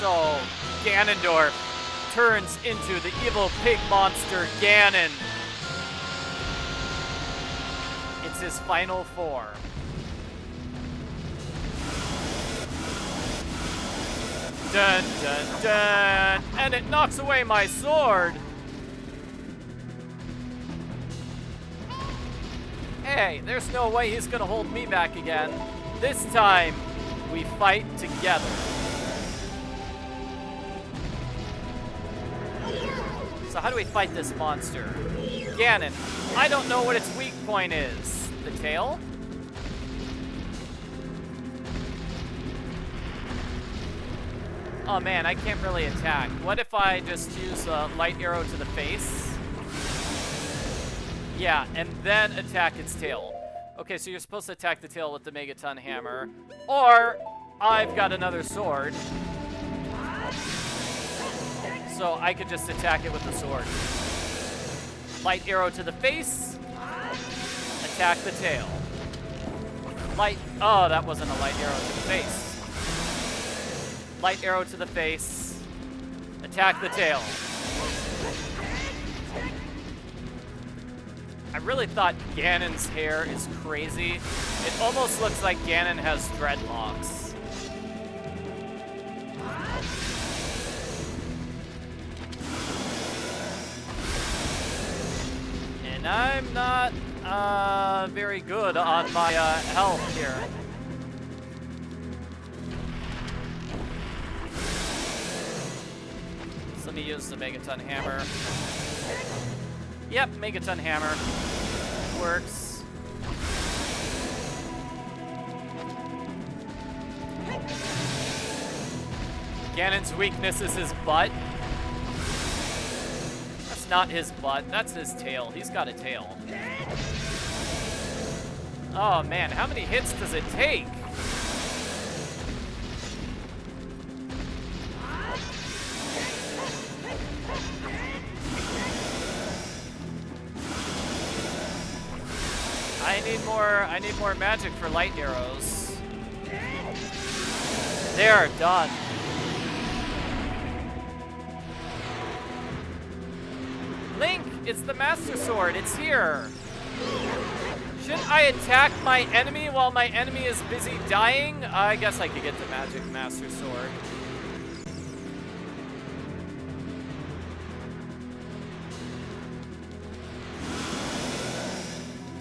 So, Ganondorf turns into the evil pig monster Ganon. It's his final form. Dun dun dun! And it knocks away my sword! Hey, there's no way he's gonna hold me back again. This time, we fight together. So how do we fight this monster? Ganon, I don't know what its weak point is. The tail? Oh man, I can't really attack. What if I just use a light arrow to the face? Yeah, and then attack its tail. Okay, so you're supposed to attack the tail with the Megaton Hammer. Or, I've got another sword. So I could just attack it with the sword. Light arrow to the face. Attack the tail. Oh, that wasn't a light arrow to the face. Light arrow to the face. Attack the tail. I really thought Ganon's hair is crazy. It almost looks like Ganon has dreadlocks. And I'm not very good on my health here. So let me use the Megaton Hammer. Yep, Megaton Hammer. Works. Ganon's weakness is his butt. That's not his butt, that's his tail. He's got a tail. Oh man, how many hits does it take? I need more magic for light arrows. There, done. Link, it's the Master Sword. It's here. Shouldn't I attack my enemy while my enemy is busy dying? I guess I could get the Magic Master Sword.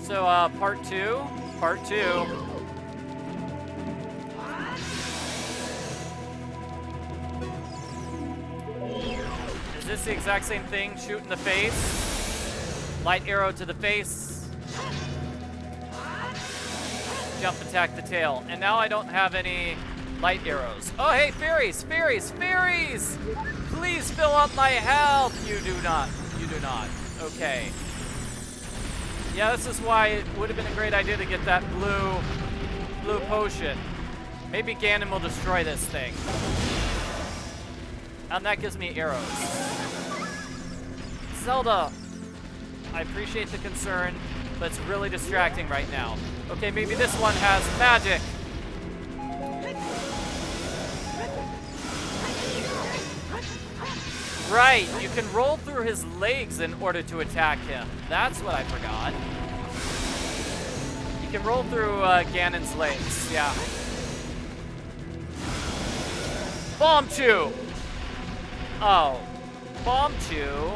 So, part two. Is this the exact same thing? Shoot in the face. Light arrow to the face. jump attack the tail. And now I don't have any light arrows. Oh, hey, fairies, fairies, fairies! Please fill up my health. You do not. You do not. Okay. Yeah, this is why it would have been a great idea to get that blue potion. Maybe Ganon will destroy this thing. And that gives me arrows. Zelda, I appreciate the concern, but it's really distracting right now. Okay, maybe this one has magic. Right, you can roll through his legs in order to attack him. That's what I forgot. You can roll through Ganon's legs, yeah. Bomb Chew! Oh, Bomb Chew.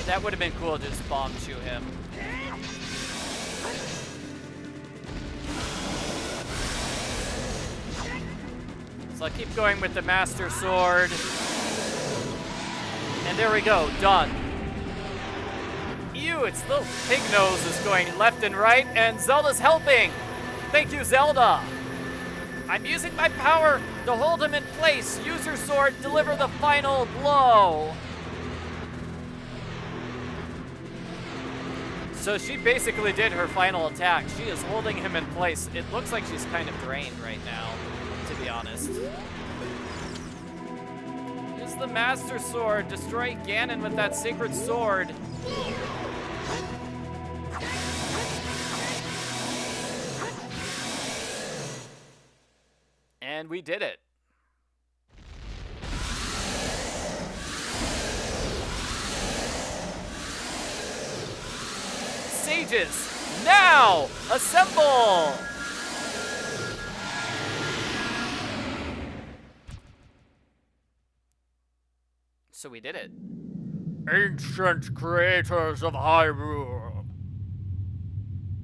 That would have been cool to just Bomb Chew him. So I'll keep going with the Master Sword. And there we go, done. Ew, its little pig nose is going left and right, and Zelda's helping. Thank you, Zelda. I'm using my power to hold him in place. Use your sword, deliver the final blow. So she basically did her final attack. She is holding him in place. It looks like she's kind of drained right now, to be honest. Use the Master Sword. Destroy Ganon with that sacred sword. And we did it. Sages, now assemble! So we did it. Ancient creators of Hyrule.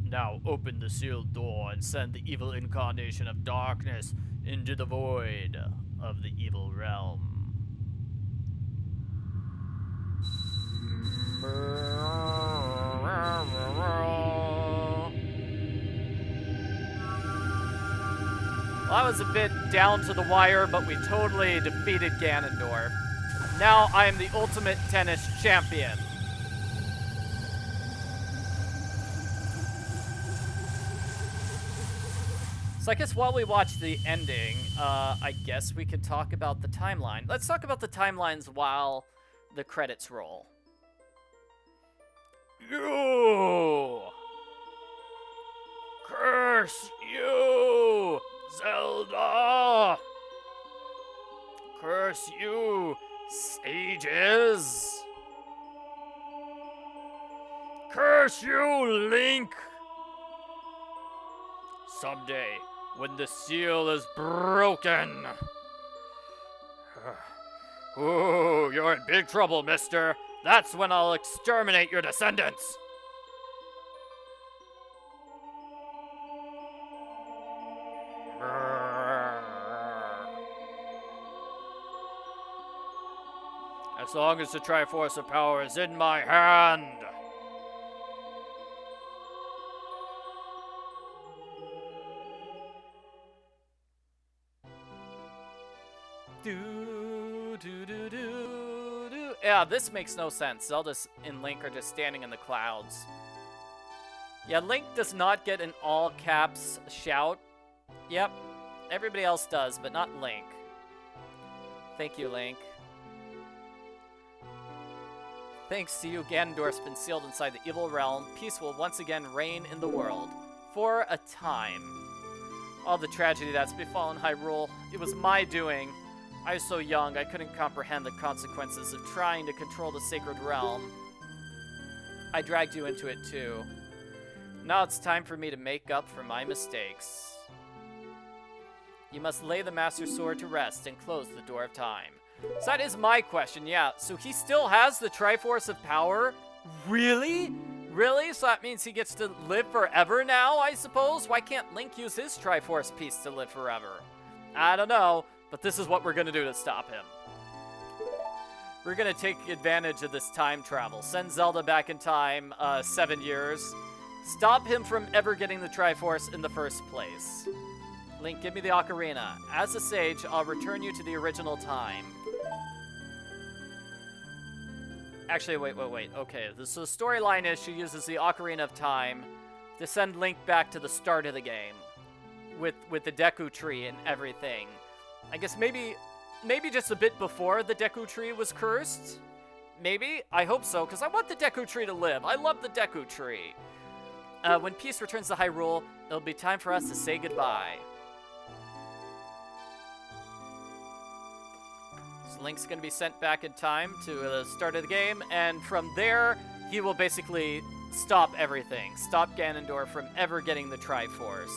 Now open the sealed door and send the evil incarnation of darkness into the void of the evil realm. Well, that was a bit down to the wire, but we totally defeated Ganondorf. Now I am the ultimate tennis champion. So I guess while we watch the ending, I guess we could talk about the timeline. Let's talk about the timelines while the credits roll. You! Curse you, Zelda! Curse you, sages! Curse you, Link! Someday, when the seal is broken... Ooh, you're in big trouble, mister. That's when I'll exterminate your descendants. As long as the Triforce of Power is in my hand. Yeah, this makes no sense. Zelda and Link are just standing in the clouds. Yeah, Link does not get an all caps shout. Yep, everybody else does, but not Link. Thank you, Link. Thanks to you, Ganondorf's been sealed inside the evil realm. Peace will once again reign in the world. For a time. All the tragedy that's befallen Hyrule, it was my doing. I was so young, I couldn't comprehend the consequences of trying to control the sacred realm. I dragged you into it too. Now it's time for me to make up for my mistakes. You must lay the Master Sword to rest and close the door of time. So that is my question, yeah. So he still has the Triforce of Power? Really? Really? So that means he gets to live forever now, I suppose? Why can't Link use his Triforce piece to live forever? I don't know. But this is what we're gonna do to stop him. We're gonna take advantage of this time travel. Send Zelda back in time 7 years. Stop him from ever getting the Triforce in the first place. Link, give me the ocarina. As a sage, I'll return you to the original time. Actually, wait. Okay, so the storyline is she uses the Ocarina of Time to send Link back to the start of the game. With the Deku Tree and everything. I guess maybe just a bit before the Deku Tree was cursed? Maybe? I hope so, because I want the Deku Tree to live. I love the Deku Tree. When peace returns to Hyrule, it'll be time for us to say goodbye. So Link's going to be sent back in time to the start of the game, and from there, he will basically stop everything. Stop Ganondorf from ever getting the Triforce.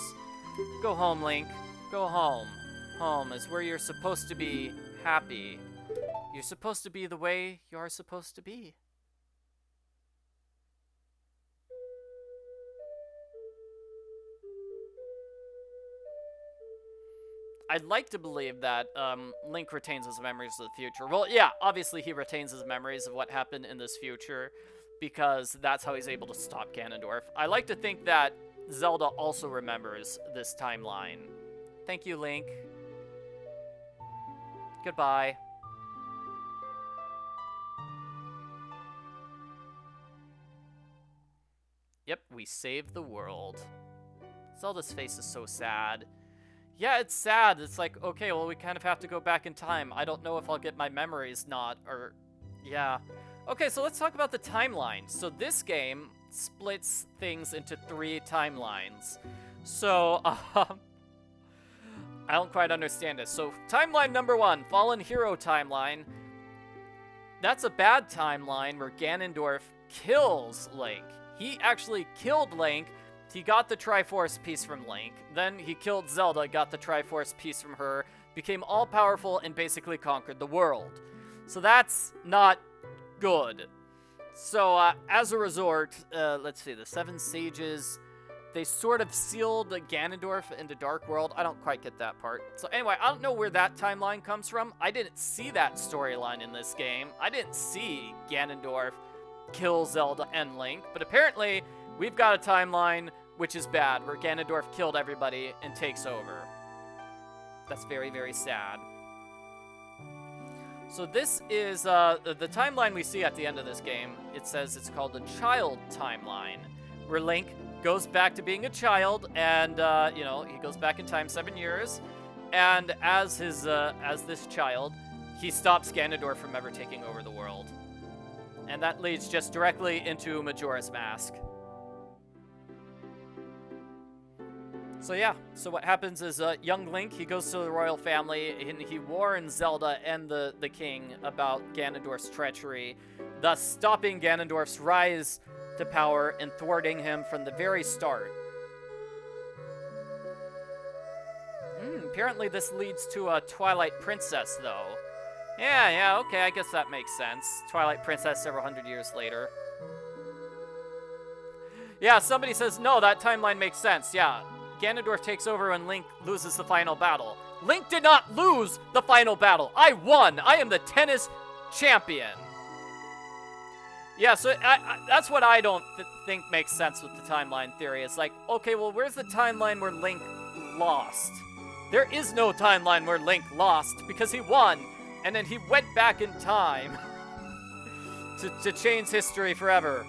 Go home, Link. Go home. Home is where you're supposed to be happy. You're supposed to be the way you are supposed to be. I'd like to believe that Link retains his memories of the future. Well, yeah, obviously he retains his memories of what happened in this future because that's how he's able to stop Ganondorf. I like to think that Zelda also remembers this timeline. Thank you, Link. Goodbye. Yep, we saved the world. Zelda's face is so sad. Yeah, it's sad. It's like, okay, well, we kind of have to go back in time. I don't know if I'll get my memories yeah. Okay, so let's talk about the timeline. So this game splits things into 3 timelines. So, I don't quite understand this. So, timeline number 1, Fallen Hero timeline. That's a bad timeline where Ganondorf kills Link. He actually killed Link. He got the Triforce piece from Link. Then he killed Zelda, got the Triforce piece from her, became all-powerful, and basically conquered the world. So that's not good. So, as a resort, let's see, the 7 Sages, they sort of sealed Ganondorf into Dark World. I don't quite get that part. So anyway, I don't know where that timeline comes from. I didn't see that storyline in this game. I didn't see Ganondorf kill Zelda and Link, but apparently we've got a timeline which is bad, where Ganondorf killed everybody and takes over. That's very, very sad. So this is the timeline we see at the end of this game. It says it's called the child timeline, where Link goes back to being a child, and you know, he goes back in time 7 years, and as this child, he stops Ganondorf from ever taking over the world, and that leads just directly into Majora's Mask. So yeah, so what happens is young Link, he goes to the royal family, and he warns Zelda and the king about Ganondorf's treachery, thus stopping Ganondorf's rise to power and thwarting him from the very start. Apparently this leads to a Twilight Princess, though. Yeah, okay, I guess that makes sense. Twilight Princess several hundred years later. Yeah, somebody says, no, that timeline makes sense, yeah. Ganondorf takes over when Link loses the final battle. Link did not lose the final battle. I won. I am the tennis champion. Yeah, so that's what I don't think makes sense with the timeline theory. It's like, okay, well, where's the timeline where Link lost? There is no timeline where Link lost because he won, and then he went back in time to change history forever.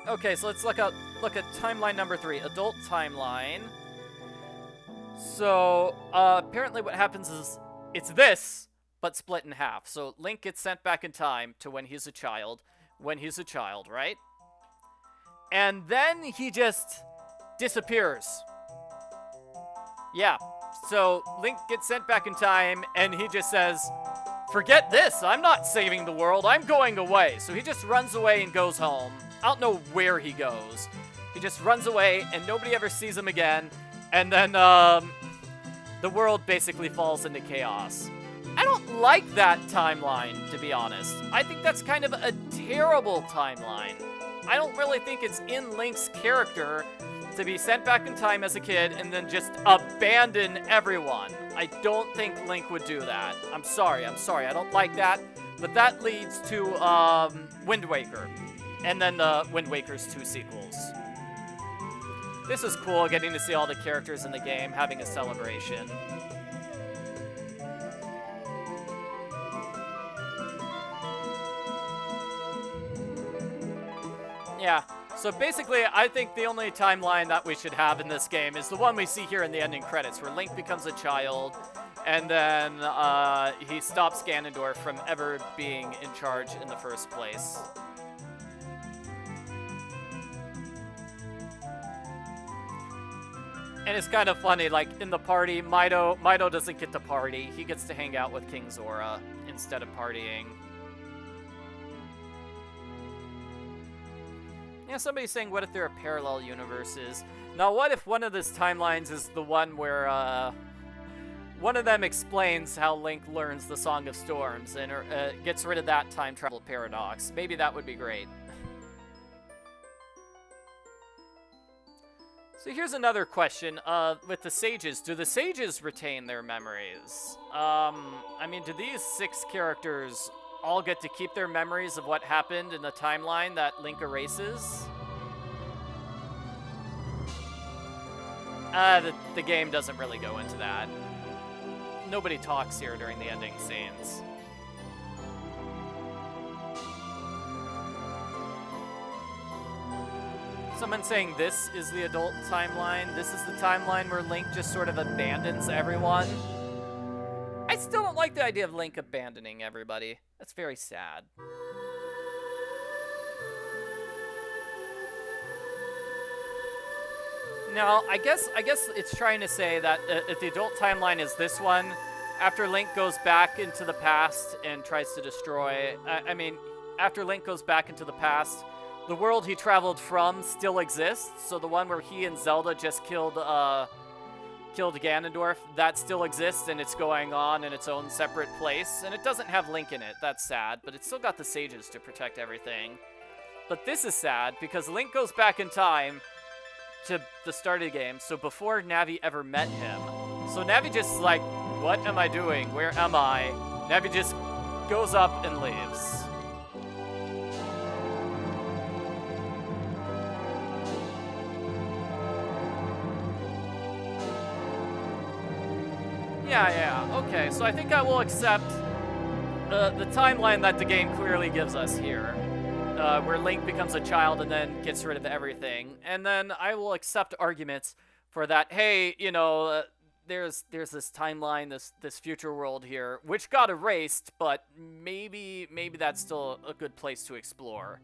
Okay, so let's look at timeline number 3, adult timeline. So, apparently what happens is, it's this, but split in half. So, Link gets sent back in time to when he's a child, right? And then he just disappears. Yeah, so Link gets sent back in time, and he just says, forget this, I'm not saving the world, I'm going away. So he just runs away and goes home. I don't know where he goes. He just runs away, and nobody ever sees him again. And then, the world basically falls into chaos. I don't like that timeline, to be honest. I think that's kind of a terrible timeline. I don't really think it's in Link's character to be sent back in time as a kid and then just abandon everyone. I don't think Link would do that. I'm sorry. I don't like that. But that leads to Wind Waker, and then the Wind Waker's 2 sequels. This is cool, getting to see all the characters in the game, having a celebration. Yeah, so basically, I think the only timeline that we should have in this game is the one we see here in the ending credits, where Link becomes a child, and then he stops Ganondorf from ever being in charge in the first place. And it's kind of funny, like, in the party, Mido doesn't get to party. He gets to hang out with King Zora instead of partying. Yeah, somebody's saying, what if there are parallel universes? Now, what if one of these timelines is the one where, one of them explains how Link learns the Song of Storms and gets rid of that time travel paradox? Maybe that would be great. So here's another question, with the sages. Do the sages retain their memories? I mean, do these 6 characters all get to keep their memories of what happened in the timeline that Link erases? The game doesn't really go into that. Nobody talks here during the ending scenes. Someone saying this is the adult timeline. This is the timeline where Link just sort of abandons everyone. I still don't like the idea of Link abandoning everybody. That's very sad. No, I guess it's trying to say that if the adult timeline is this one, after Link goes back into the past and tries to destroy... I mean, after Link goes back into the past, the world he traveled from still exists. So the one where he and Zelda just killed Ganondorf, that still exists, and it's going on in its own separate place. And it doesn't have Link in it. That's sad, but it's still got the sages to protect everything. But this is sad because Link goes back in time to the start of the game, so before Navi ever met him. So Navi just like, what am I doing? Where am I? Navi just goes up and leaves. Yeah, okay, so I think I will accept the timeline that the game clearly gives us here, where Link becomes a child and then gets rid of everything. And then I will accept arguments for that, hey, you know, there's this timeline, this future world here, which got erased, but maybe that's still a good place to explore.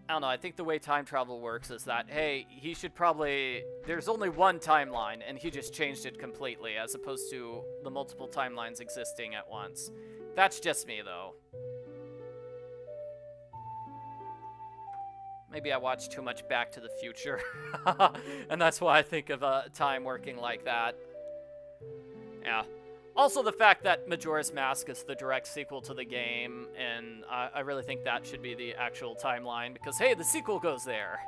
I don't know, I think the way time travel works is that, hey, he should probably... There's only one timeline, and he just changed it completely, as opposed to the multiple timelines existing at once. That's just me, though. Maybe I watch too much Back to the Future, and that's why I think of time working like that. Yeah. Also, the fact that Majora's Mask is the direct sequel to the game, and I really think that should be the actual timeline, because, hey, the sequel goes there.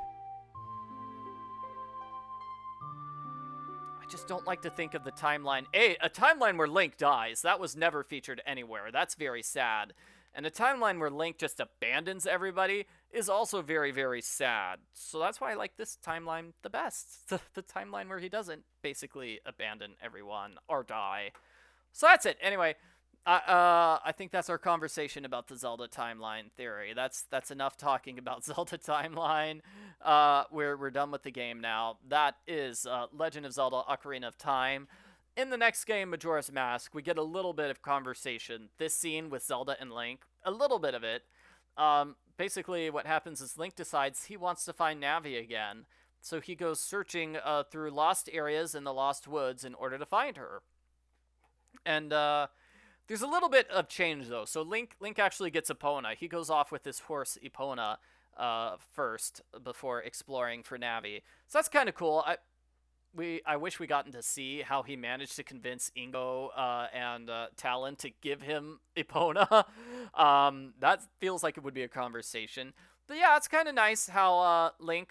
I just don't like to think of the timeline. A timeline where Link dies. That was never featured anywhere. That's very sad. And a timeline where Link just abandons everybody is also very, very sad. So that's why I like this timeline the best. The timeline where he doesn't basically abandon everyone or die. So that's it. Anyway, I think that's our conversation about the Zelda timeline theory. That's enough talking about Zelda timeline. We're done with the game now. That is Legend of Zelda: Ocarina of Time. In the next game, Majora's Mask, we get a little bit of conversation. This scene with Zelda and Link, a little bit of it. Basically, what happens is Link decides he wants to find Navi again. So he goes searching through lost areas in the Lost Woods in order to find her. And there's a little bit of change, though. So Link actually gets Epona. He goes off with his horse, Epona, first, before exploring for Navi. So that's kind of cool. I wish we gotten to see how he managed to convince Ingo and Talon to give him Epona. That feels like it would be a conversation. But yeah, it's kind of nice how Link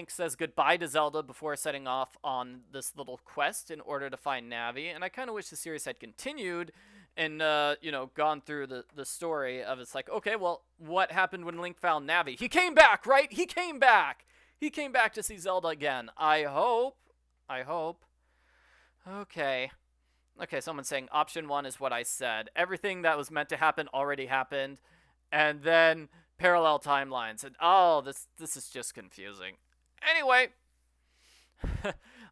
says goodbye to Zelda before setting off on this little quest in order to find Navi. And I kind of wish the series had continued and you know, gone through the story of it's like, okay, well, what happened when Link found Navi? He came back, right? He came back. He came back to see Zelda again. I hope. I hope. Okay. Okay, someone's saying option 1 is what I said. Everything that was meant to happen already happened, and then parallel timelines. And oh, this is just confusing. Anyway,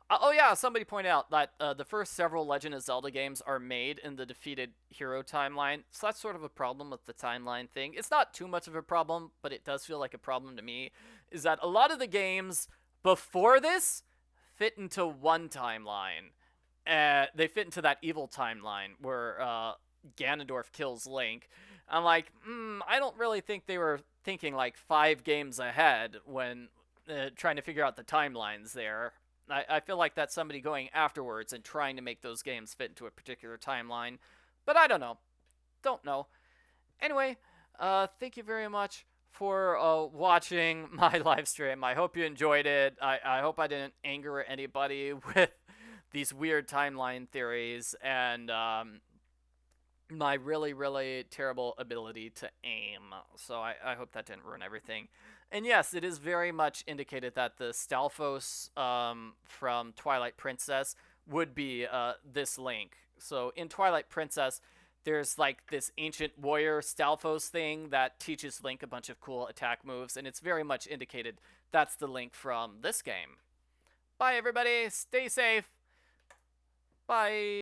oh yeah, somebody pointed out that the first several Legend of Zelda games are made in the defeated hero timeline. So that's sort of a problem with the timeline thing. It's not too much of a problem, but it does feel like a problem to me. Is that a lot of the games before this fit into one timeline. They fit into that evil timeline where Ganondorf kills Link. I'm like, I don't really think they were thinking like 5 games ahead when trying to figure out the timelines there. I feel like that's somebody going afterwards and trying to make those games fit into a particular timeline. But I don't know. Don't know. Anyway, thank you very much for watching my live stream. I hope you enjoyed it. I hope I didn't anger anybody with these weird timeline theories and my really, really terrible ability to aim. So I hope that didn't ruin everything. And yes, it is very much indicated that the Stalfos from Twilight Princess would be this Link. So in Twilight Princess, there's like this ancient warrior Stalfos thing that teaches Link a bunch of cool attack moves, and it's very much indicated that's the Link from this game. Bye, everybody. Stay safe. Bye.